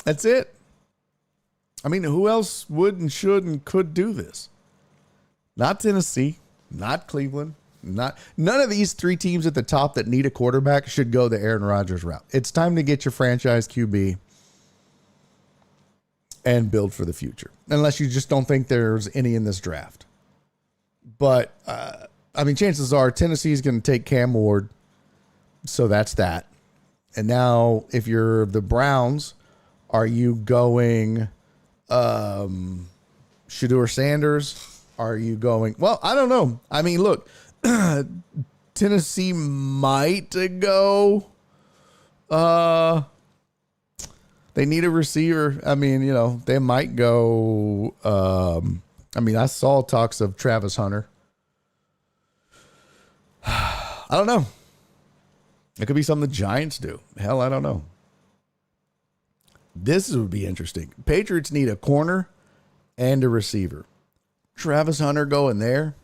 That's it. I mean, who else would and should and could do this? Not Tennessee, not Cleveland, none of these three teams at the top that need a quarterback should go the Aaron Rodgers route. It's time to get your franchise QB and build for the future, unless you just don't think there's any in this draft. But, I mean, chances are Tennessee is going to take Cam Ward, so that's that. And now, if you're the Browns, are you going Shedeur Sanders? Are you going? Well, I don't know. I mean, look, Tennessee might go. They need a receiver. I mean, you know, they might go. I mean, I saw talks of Travis Hunter. I don't know. It could be something the Giants do. Hell, I don't know. This would be interesting. Patriots need a corner and a receiver. Travis Hunter going there.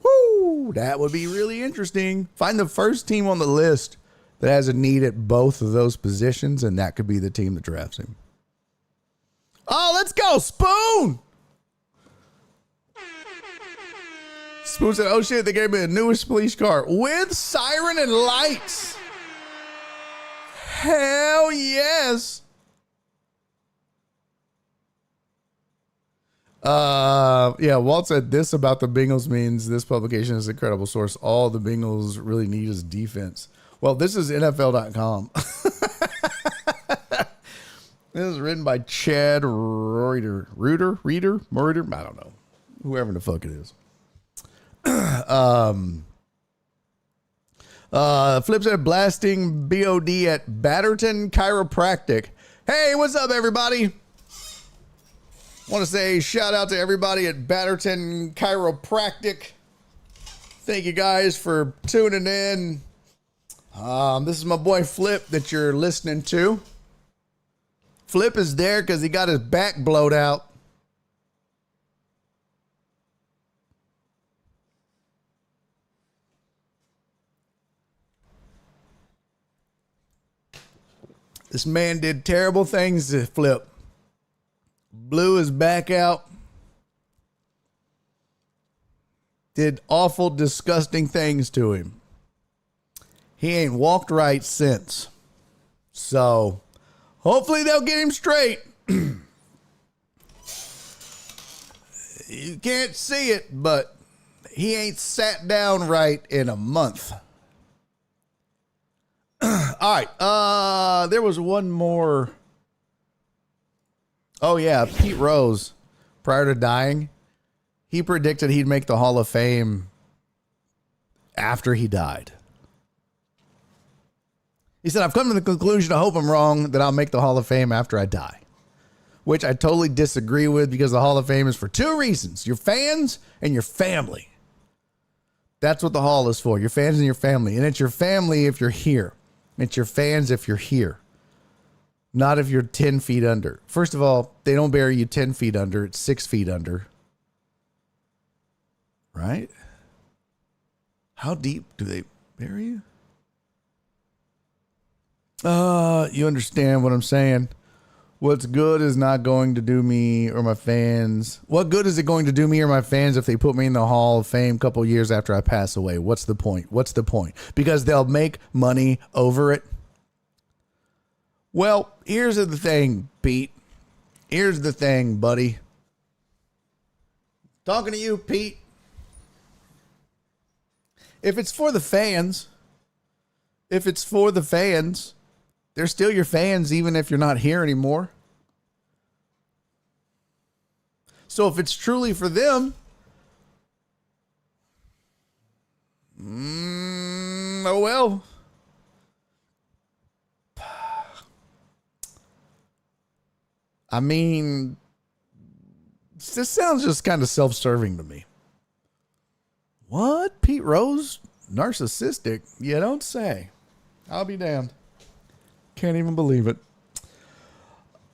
Woo! That would be really interesting. Find the first team on the list that has a need at both of those positions, and that could be the team that drafts him. Oh, let's go, Spoon! Spoon said, oh shit, they gave me the newest police car with siren and lights. Hell yes. Yeah, Walt said this about the Bengals means this publication is an incredible source. All the Bengals really need is defense. Well, this is NFL.com. This is written by Chad Reuter. I don't know. Whoever the fuck it is. Flip said blasting BOD at Batterton Chiropractic. Hey, what's up, everybody? Want to say shout out to everybody at Batterton Chiropractic. Thank you guys for tuning in. This is my boy Flip that you're listening to. Flip is there because he got his back blowed out. This man did terrible things to Flip. Blew his back out. Did awful, disgusting things to him. He ain't walked right since. So, hopefully they'll get him straight. You can't see it, but he ain't sat down right in a month. All right. There was one more. Oh, yeah. Pete Rose, prior to dying, he predicted he'd make the Hall of Fame after he died. He said, I've come to the conclusion, I hope I'm wrong, that I'll make the Hall of Fame after I die. which I totally disagree with because the Hall of Fame is for two reasons: your fans and your family. That's what the Hall is for, your fans and your family. And it's your family if you're here. It's your fans if you're here. Not if you're 10 feet under. First of all, they don't bury you 10 feet under. It's 6 feet under. Right? How deep do they bury you? You understand what I'm saying? What's good is not going to do me or my fans. What good is it going to do me or my fans if they put me in the Hall of Fame a couple years after I pass away? What's the point? What's the point? Because they'll make money over it. Well, here's the thing, Pete. Here's the thing, buddy. Talking to you, Pete. If it's for the fans, they're still your fans even if you're not here anymore. So if it's truly for them, oh well. I mean, this sounds just kind of self-serving to me. What? Pete Rose? Narcissistic? You don't say. I'll be damned. Can't even believe it.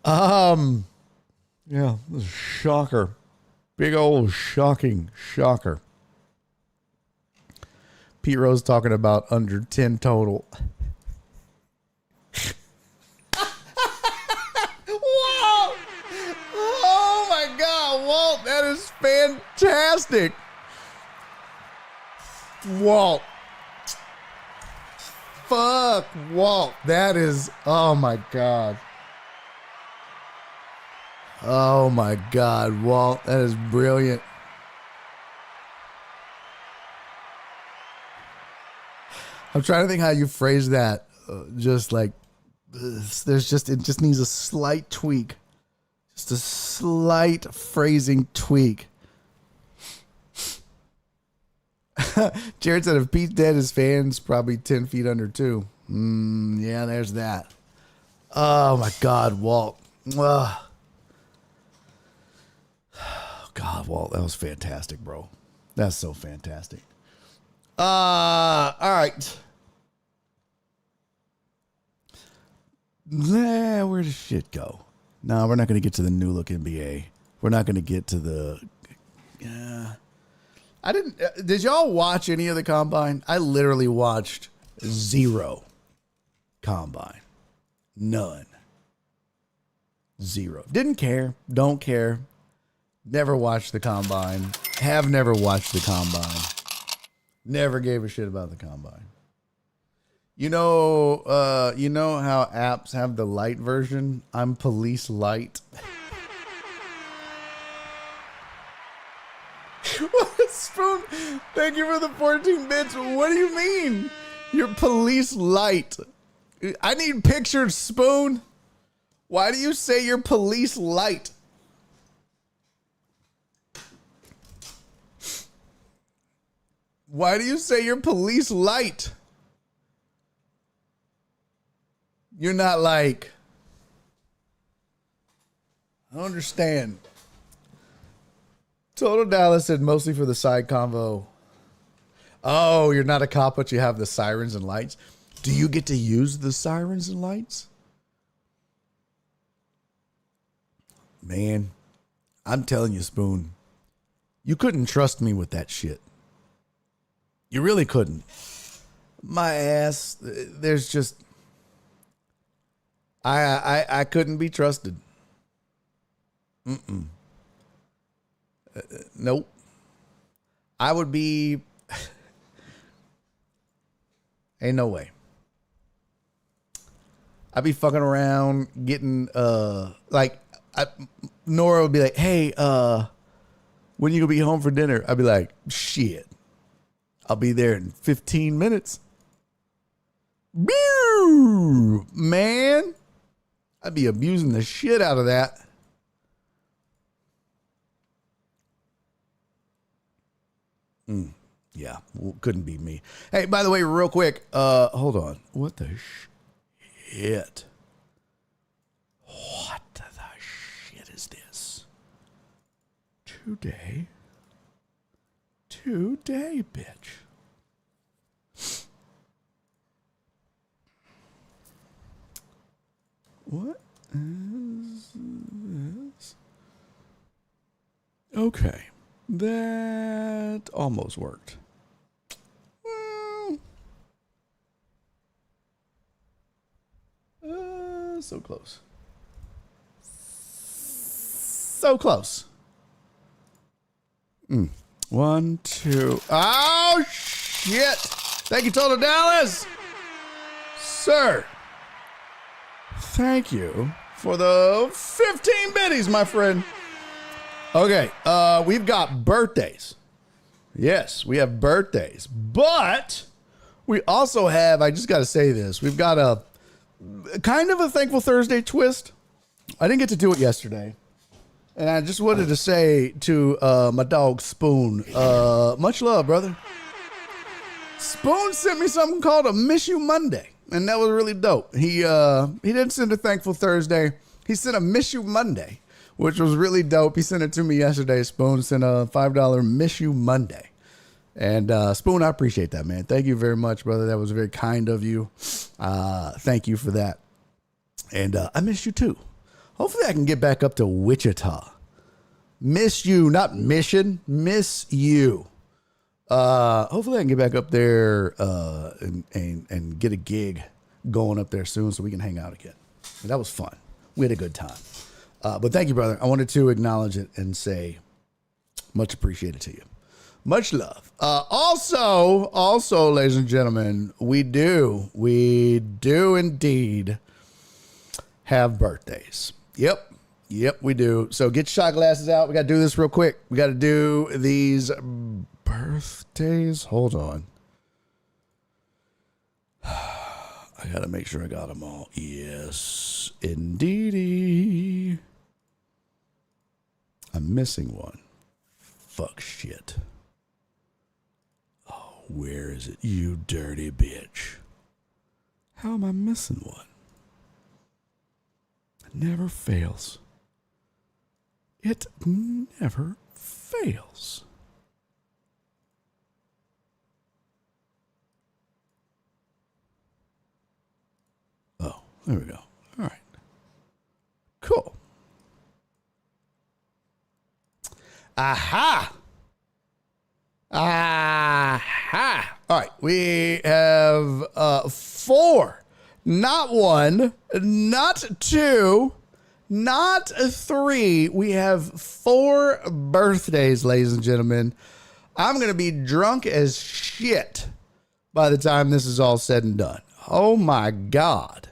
Yeah, this is a shocker. Big old shocking shocker. Pete Rose talking about under 10 total. Whoa! Oh my God, Walt, that is fantastic. Walt. Fuck, Walt. That is, oh my God. Oh my God, Walt. That is brilliant. I'm trying to think how you phrase that. Just like, it just needs a slight tweak. Just a slight phrasing tweak. Jared said if Pete's dead, his fans probably 10 feet under too. Yeah, there's that. Oh my God, Walt. Ugh. God, Walt, that was fantastic, bro. That's so fantastic. All right. Where does shit go? No, we're not going to get to the new look NBA. We're not going to get to the. I didn't. Did y'all watch any of the combine? I literally watched zero combine. None. Zero. Didn't care. Don't care. Never watched the combine. Have never watched the combine. Never gave a shit about the combine. You know how apps have the light version? I'm police light. Spoon, thank you for the 14 bits. What do you mean? You're police light. I need pictures, Spoon. Why do you say you're police light? Why do you say you're police light? You're not like... I don't understand. Total Dallas said mostly for the side convo. Oh, you're not a cop, but you have the sirens and lights. Do you get to use the sirens and lights? Man, I'm telling you, Spoon, you couldn't trust me with that shit. You really couldn't. My ass, there's just... I couldn't be trusted. Nope. I would be... Ain't no way. I'd be fucking around getting, Nora would be like, hey, when you gonna be home for dinner? I'd be like, shit. I'll be there in 15 minutes. Man. I'd be abusing the shit out of that. Yeah, well, couldn't be me. Hey, by the way, real quick, hold on. What the shit? What the shit Today, bitch. What is this? Okay, that almost worked. So close. So close. 1, 2. Oh, shit. Thank you, Total Dallas. Sir. Thank you for the 15 biddies, my friend. Okay, we've got birthdays. Yes, we have birthdays. But we also have, I just got to say this, we've got a kind of a Thankful Thursday twist. I didn't get to do it yesterday. And I just wanted to say to my dog Spoon, much love, brother. Spoon sent me something called a Miss You Monday, and that was really dope. He didn't send a Thankful Thursday. He sent a Miss You Monday, which was really dope. He sent it to me yesterday. Spoon sent a $5 Miss You Monday. And Spoon, I appreciate that, man. Thank you very much, brother. That was very kind of you. Thank you for that. And I miss you too. Hopefully I can get back up to Wichita. Miss you, not mission. Miss you. Hopefully I can get back up there and get a gig going up there soon so we can hang out again. And that was fun. We had a good time. But thank you, brother. I wanted to acknowledge it and say much appreciated to you. Much love. Also, ladies and gentlemen, we do indeed have birthdays. Yep, we do. So get your shot glasses out. We got to do this real quick. We got to do these birthdays. Hold on. I got to make sure I got them all. Yes, indeedy. I'm missing one. Fuck shit. Oh, where is it? You dirty bitch. How am I missing one? It never fails. It never fails. Oh, there we go. All right. Cool. Aha! All right, we have 4, not 1, not 2, not 3. We have 4 birthdays, ladies and gentlemen. I'm going to be drunk as shit by the time this is all said and done. Oh my God.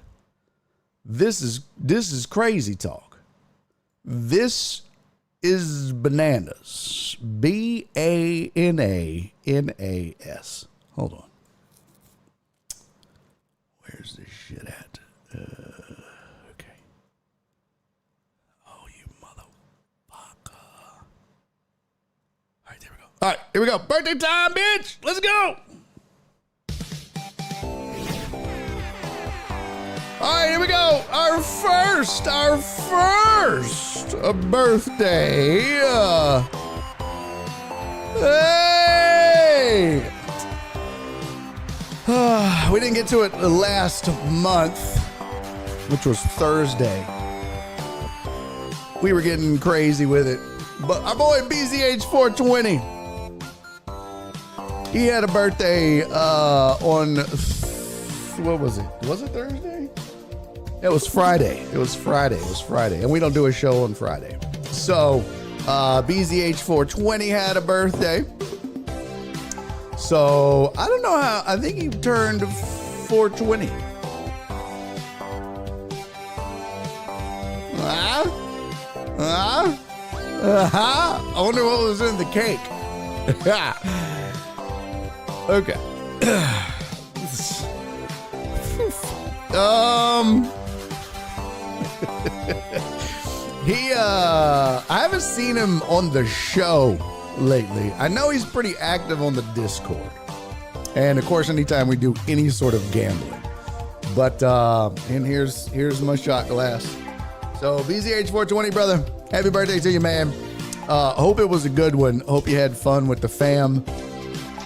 This is crazy talk. This is bananas. BANANAS. Hold on. Where's this shit at? Okay. Oh, you motherfucker. All right, there we go. All right, here we go. Birthday time, bitch. Let's go. All right, here we go. Our first birthday. Hey! We didn't get to it last month, which was Thursday. We were getting crazy with it. But our boy BZH420, he had a birthday on, what was it? Was it Thursday? It was Friday. And we don't do a show on Friday. So, BZH420 had a birthday. So, I don't know how, I think he turned 420. I wonder what was in the cake. Okay. I haven't seen him on the show lately. I know he's pretty active on the Discord. And of course, anytime we do any sort of gambling. But, and here's my shot glass. So BZH420, brother, happy birthday to you, man. Hope it was a good one. Hope you had fun with the fam,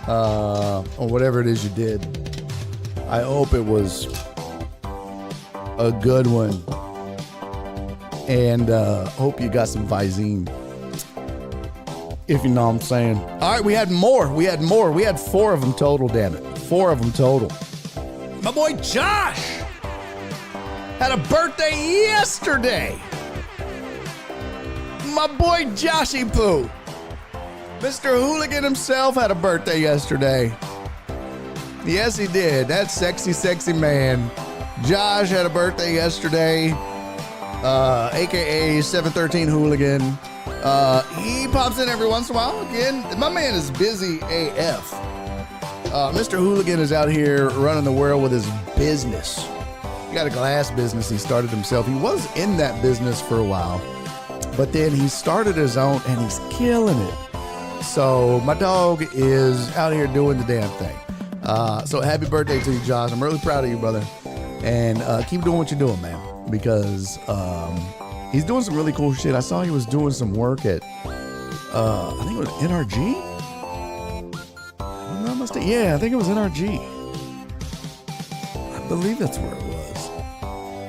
or whatever it is you did. I hope it was a good one. And hope you got some Visine. If you know what I'm saying. All right, we had more. We had 4 of them total, damn it. 4 of them total. My boy Josh had a birthday yesterday. My boy Joshy Poo. Mr. Hooligan himself had a birthday yesterday. Yes, he did. That sexy, sexy man. Josh had a birthday yesterday. AKA 713 Hooligan. He pops in every once in a while. Again, my man is busy AF. Mr. Hooligan is out here running the world with his business. He got a glass business he started himself. He was in that business for a while, but then he started his own and he's killing it. So my dog is out here doing the damn thing. So happy birthday to you, Josh. I'm really proud of you, brother. And keep doing what you're doing, man, because he's doing some really cool shit. I saw he was doing some work at, I think it was NRG. Yeah, I think it was NRG. I believe that's where it was.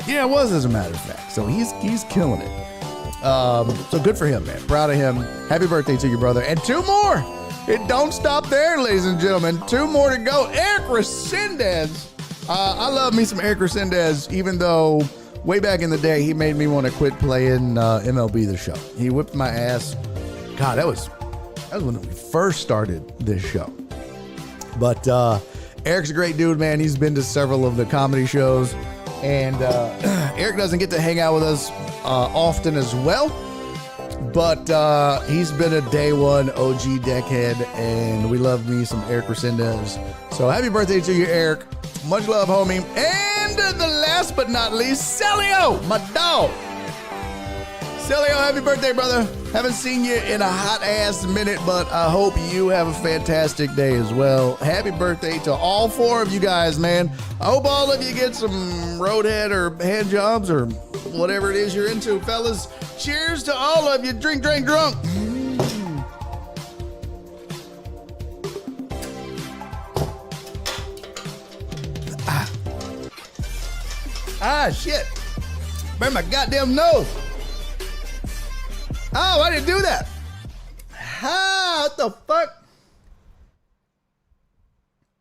Yeah, it was, as a matter of fact. So he's killing it. So good for him, man. Proud of him. Happy birthday to your brother. And 2 more. It don't stop there, ladies and gentlemen. 2 more to go. Erik Resendiz. I love me some Erik Resendiz, even though way back in the day, he made me want to quit playing MLB The Show. He whipped my ass. God, that was when we first started this show. But Erik's a great dude, man. He's been to several of the comedy shows. And Erik doesn't get to hang out with us often as well. But he's been a day one OG deckhead. And we love me some Erik Resendiz. So happy birthday to you, Erik. Much love, homie. And the last but not least, Selio, my dog. Selio, happy birthday, brother. Haven't seen you in a hot ass minute, but I hope you have a fantastic day as well. Happy birthday to all 4 of you guys, man. I hope all of you get some roadhead or hand jobs or whatever it is you're into, fellas. Cheers to all of you. Drink, drink, drunk. Ah, shit. Burn my goddamn nose. Oh, why did you do that? Ah, what the fuck?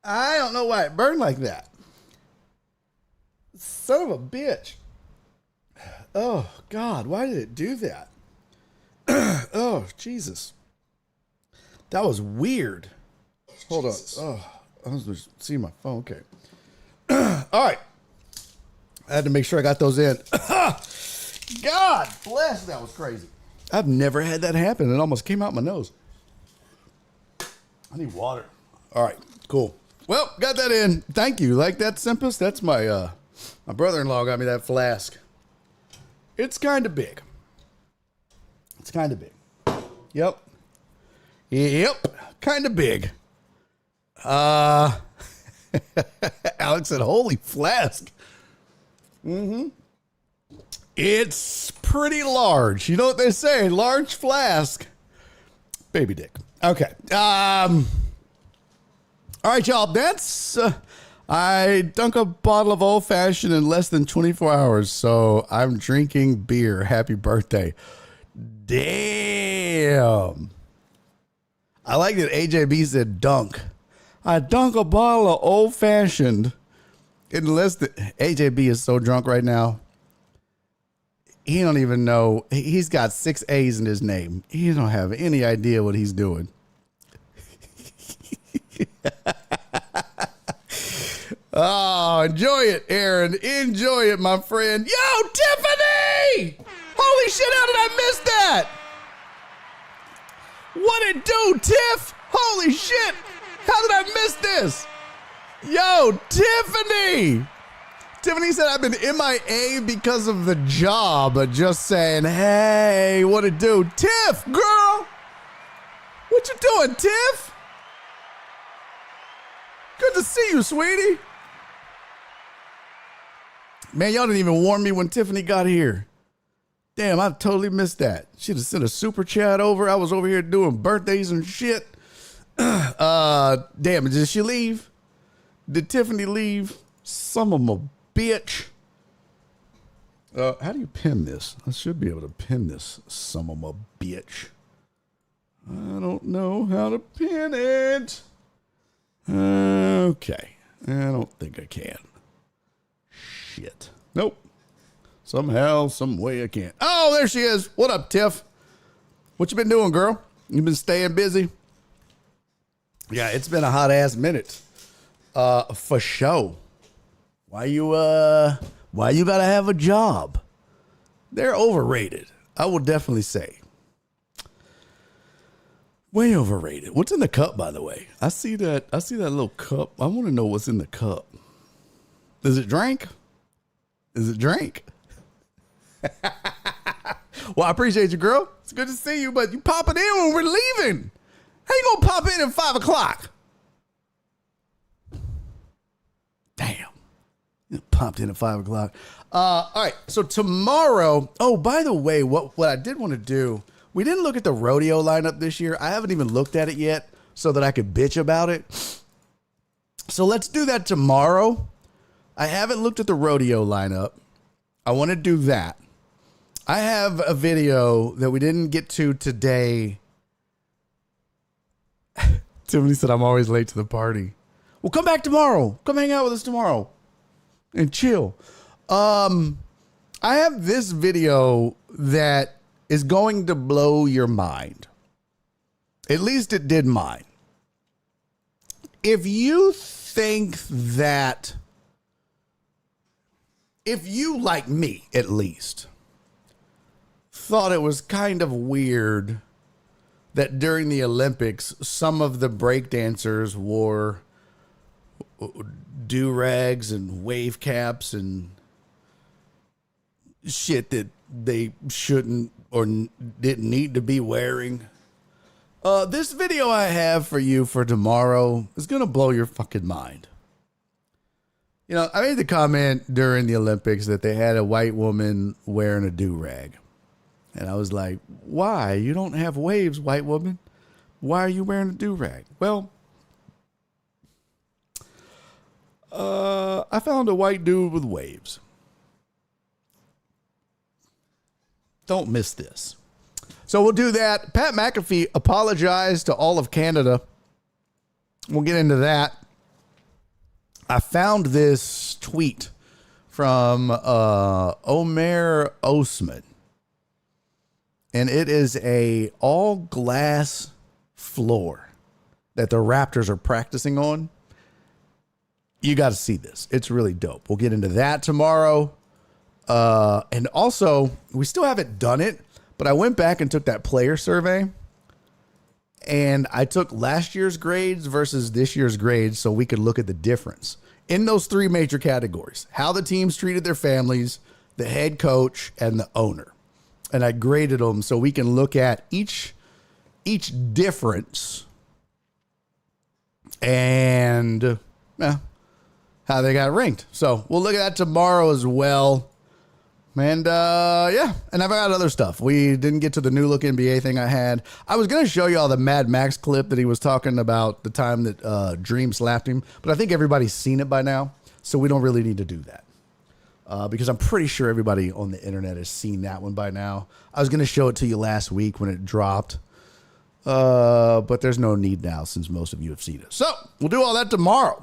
I don't know why it burned like that. Son of a bitch. Oh, God, why did it do that? Oh, Jesus. That was weird. Hold on. Oh, I was just seeing my phone. Okay. All right. I had to make sure I got those in. God bless, that was crazy. I've never had that happen. It almost came out my nose. I need water. All right, cool. Well, got that in. Thank you. Like that, Simpus? That's my brother-in-law got me that flask. It's kind of big. It's kind of big. Yep. Kind of big. Alex said, holy flask. Mm-hmm. It's pretty large. You know what they say? Large flask. Baby dick. Okay. All right, y'all. That's... I dunk a bottle of old fashioned in less than 24 hours, so I'm drinking beer. Happy birthday. Damn. I like that AJB said dunk. I dunk a bottle of old fashioned in less than... AJB is so drunk right now. He don't even know. He's got 6 A's in his name. He don't have any idea what he's doing. Oh, enjoy it, Aaron. Enjoy it, my friend. Yo, Tiffany! Holy shit, how did I miss that? What it do, Tiff? Holy shit. How did I miss this? Yo, Tiffany! Tiffany said I've been MIA because of the job. Just saying, hey, what it do? Tiff, girl! What you doing, Tiff? Good to see you, sweetie. Man, y'all didn't even warn me when Tiffany got here. Damn, I totally missed that. Should have sent a super chat over. I was over here doing birthdays and shit. Damn, did she leave? Did Tiffany leave? Some of a bitch. How do you pin this? I should be able to pin this. Some of a bitch. I don't know how to pin it. Okay. I don't think I can. Shit. Nope. Somehow, some way I can't. Oh, there she is. What up, Tiff? What you been doing, girl? You been staying busy? Yeah, it's been a hot ass minute. For sure. Why you gotta have a job? They're overrated. I will definitely say. Way overrated. What's in the cup, by the way? I see that little cup. I want to know what's in the cup. Is it drink? Is it drink? Well, I appreciate you, girl. It's good to see you, but you popping in when we're leaving. How you gonna pop in at 5 o'clock? Damn. You popped in at 5 o'clock. All right. So tomorrow. Oh, by the way, what I did want to do. We didn't look at the rodeo lineup this year. I haven't even looked at it yet so that I could bitch about it. So let's do that tomorrow. I haven't looked at the rodeo lineup. I want to do that. I have a video that we didn't get to today. Tiffany said I'm always late to the party. Well, come back tomorrow. Come hang out with us tomorrow and chill. I have this video that is going to blow your mind. At least it did mine. If you think that, if you, like me at least, thought it was kind of weird that during the Olympics, some of the breakdancers wore do-rags and wave caps and shit that they shouldn't or didn't need to be wearing. This video I have for you for tomorrow is going to blow your fucking mind. You know, I made the comment during the Olympics that they had a white woman wearing a do-rag. And I was like, why? You don't have waves, white woman. Why are you wearing a do-rag? Well, I found a white dude with waves. Don't miss this. So we'll do that. Pat McAfee apologized to all of Canada. We'll get into that. I found this tweet from Omer Osman. And it is a all glass floor that the Raptors are practicing on. You got to see this. It's really dope. We'll get into that tomorrow. And also, we still haven't done it, but I went back and took that player survey. And I took last year's grades versus this year's grades so we could look at the difference in those three major categories: how the teams treated their families, the head coach, and the owner. And I graded them so we can look at each difference and how they got ranked. So we'll look at that tomorrow as well. And yeah, and I've got other stuff. We didn't get to the new look NBA thing I had. I was going to show you all the Mad Max clip that he was talking about the time that Dream slapped him, but I think everybody's seen it by now, so we don't really need to do that. Because I'm pretty sure everybody on the internet has seen that one by now. I was going to show it to you last week when it dropped, but there's no need now since most of you have seen it. So we'll do all that tomorrow.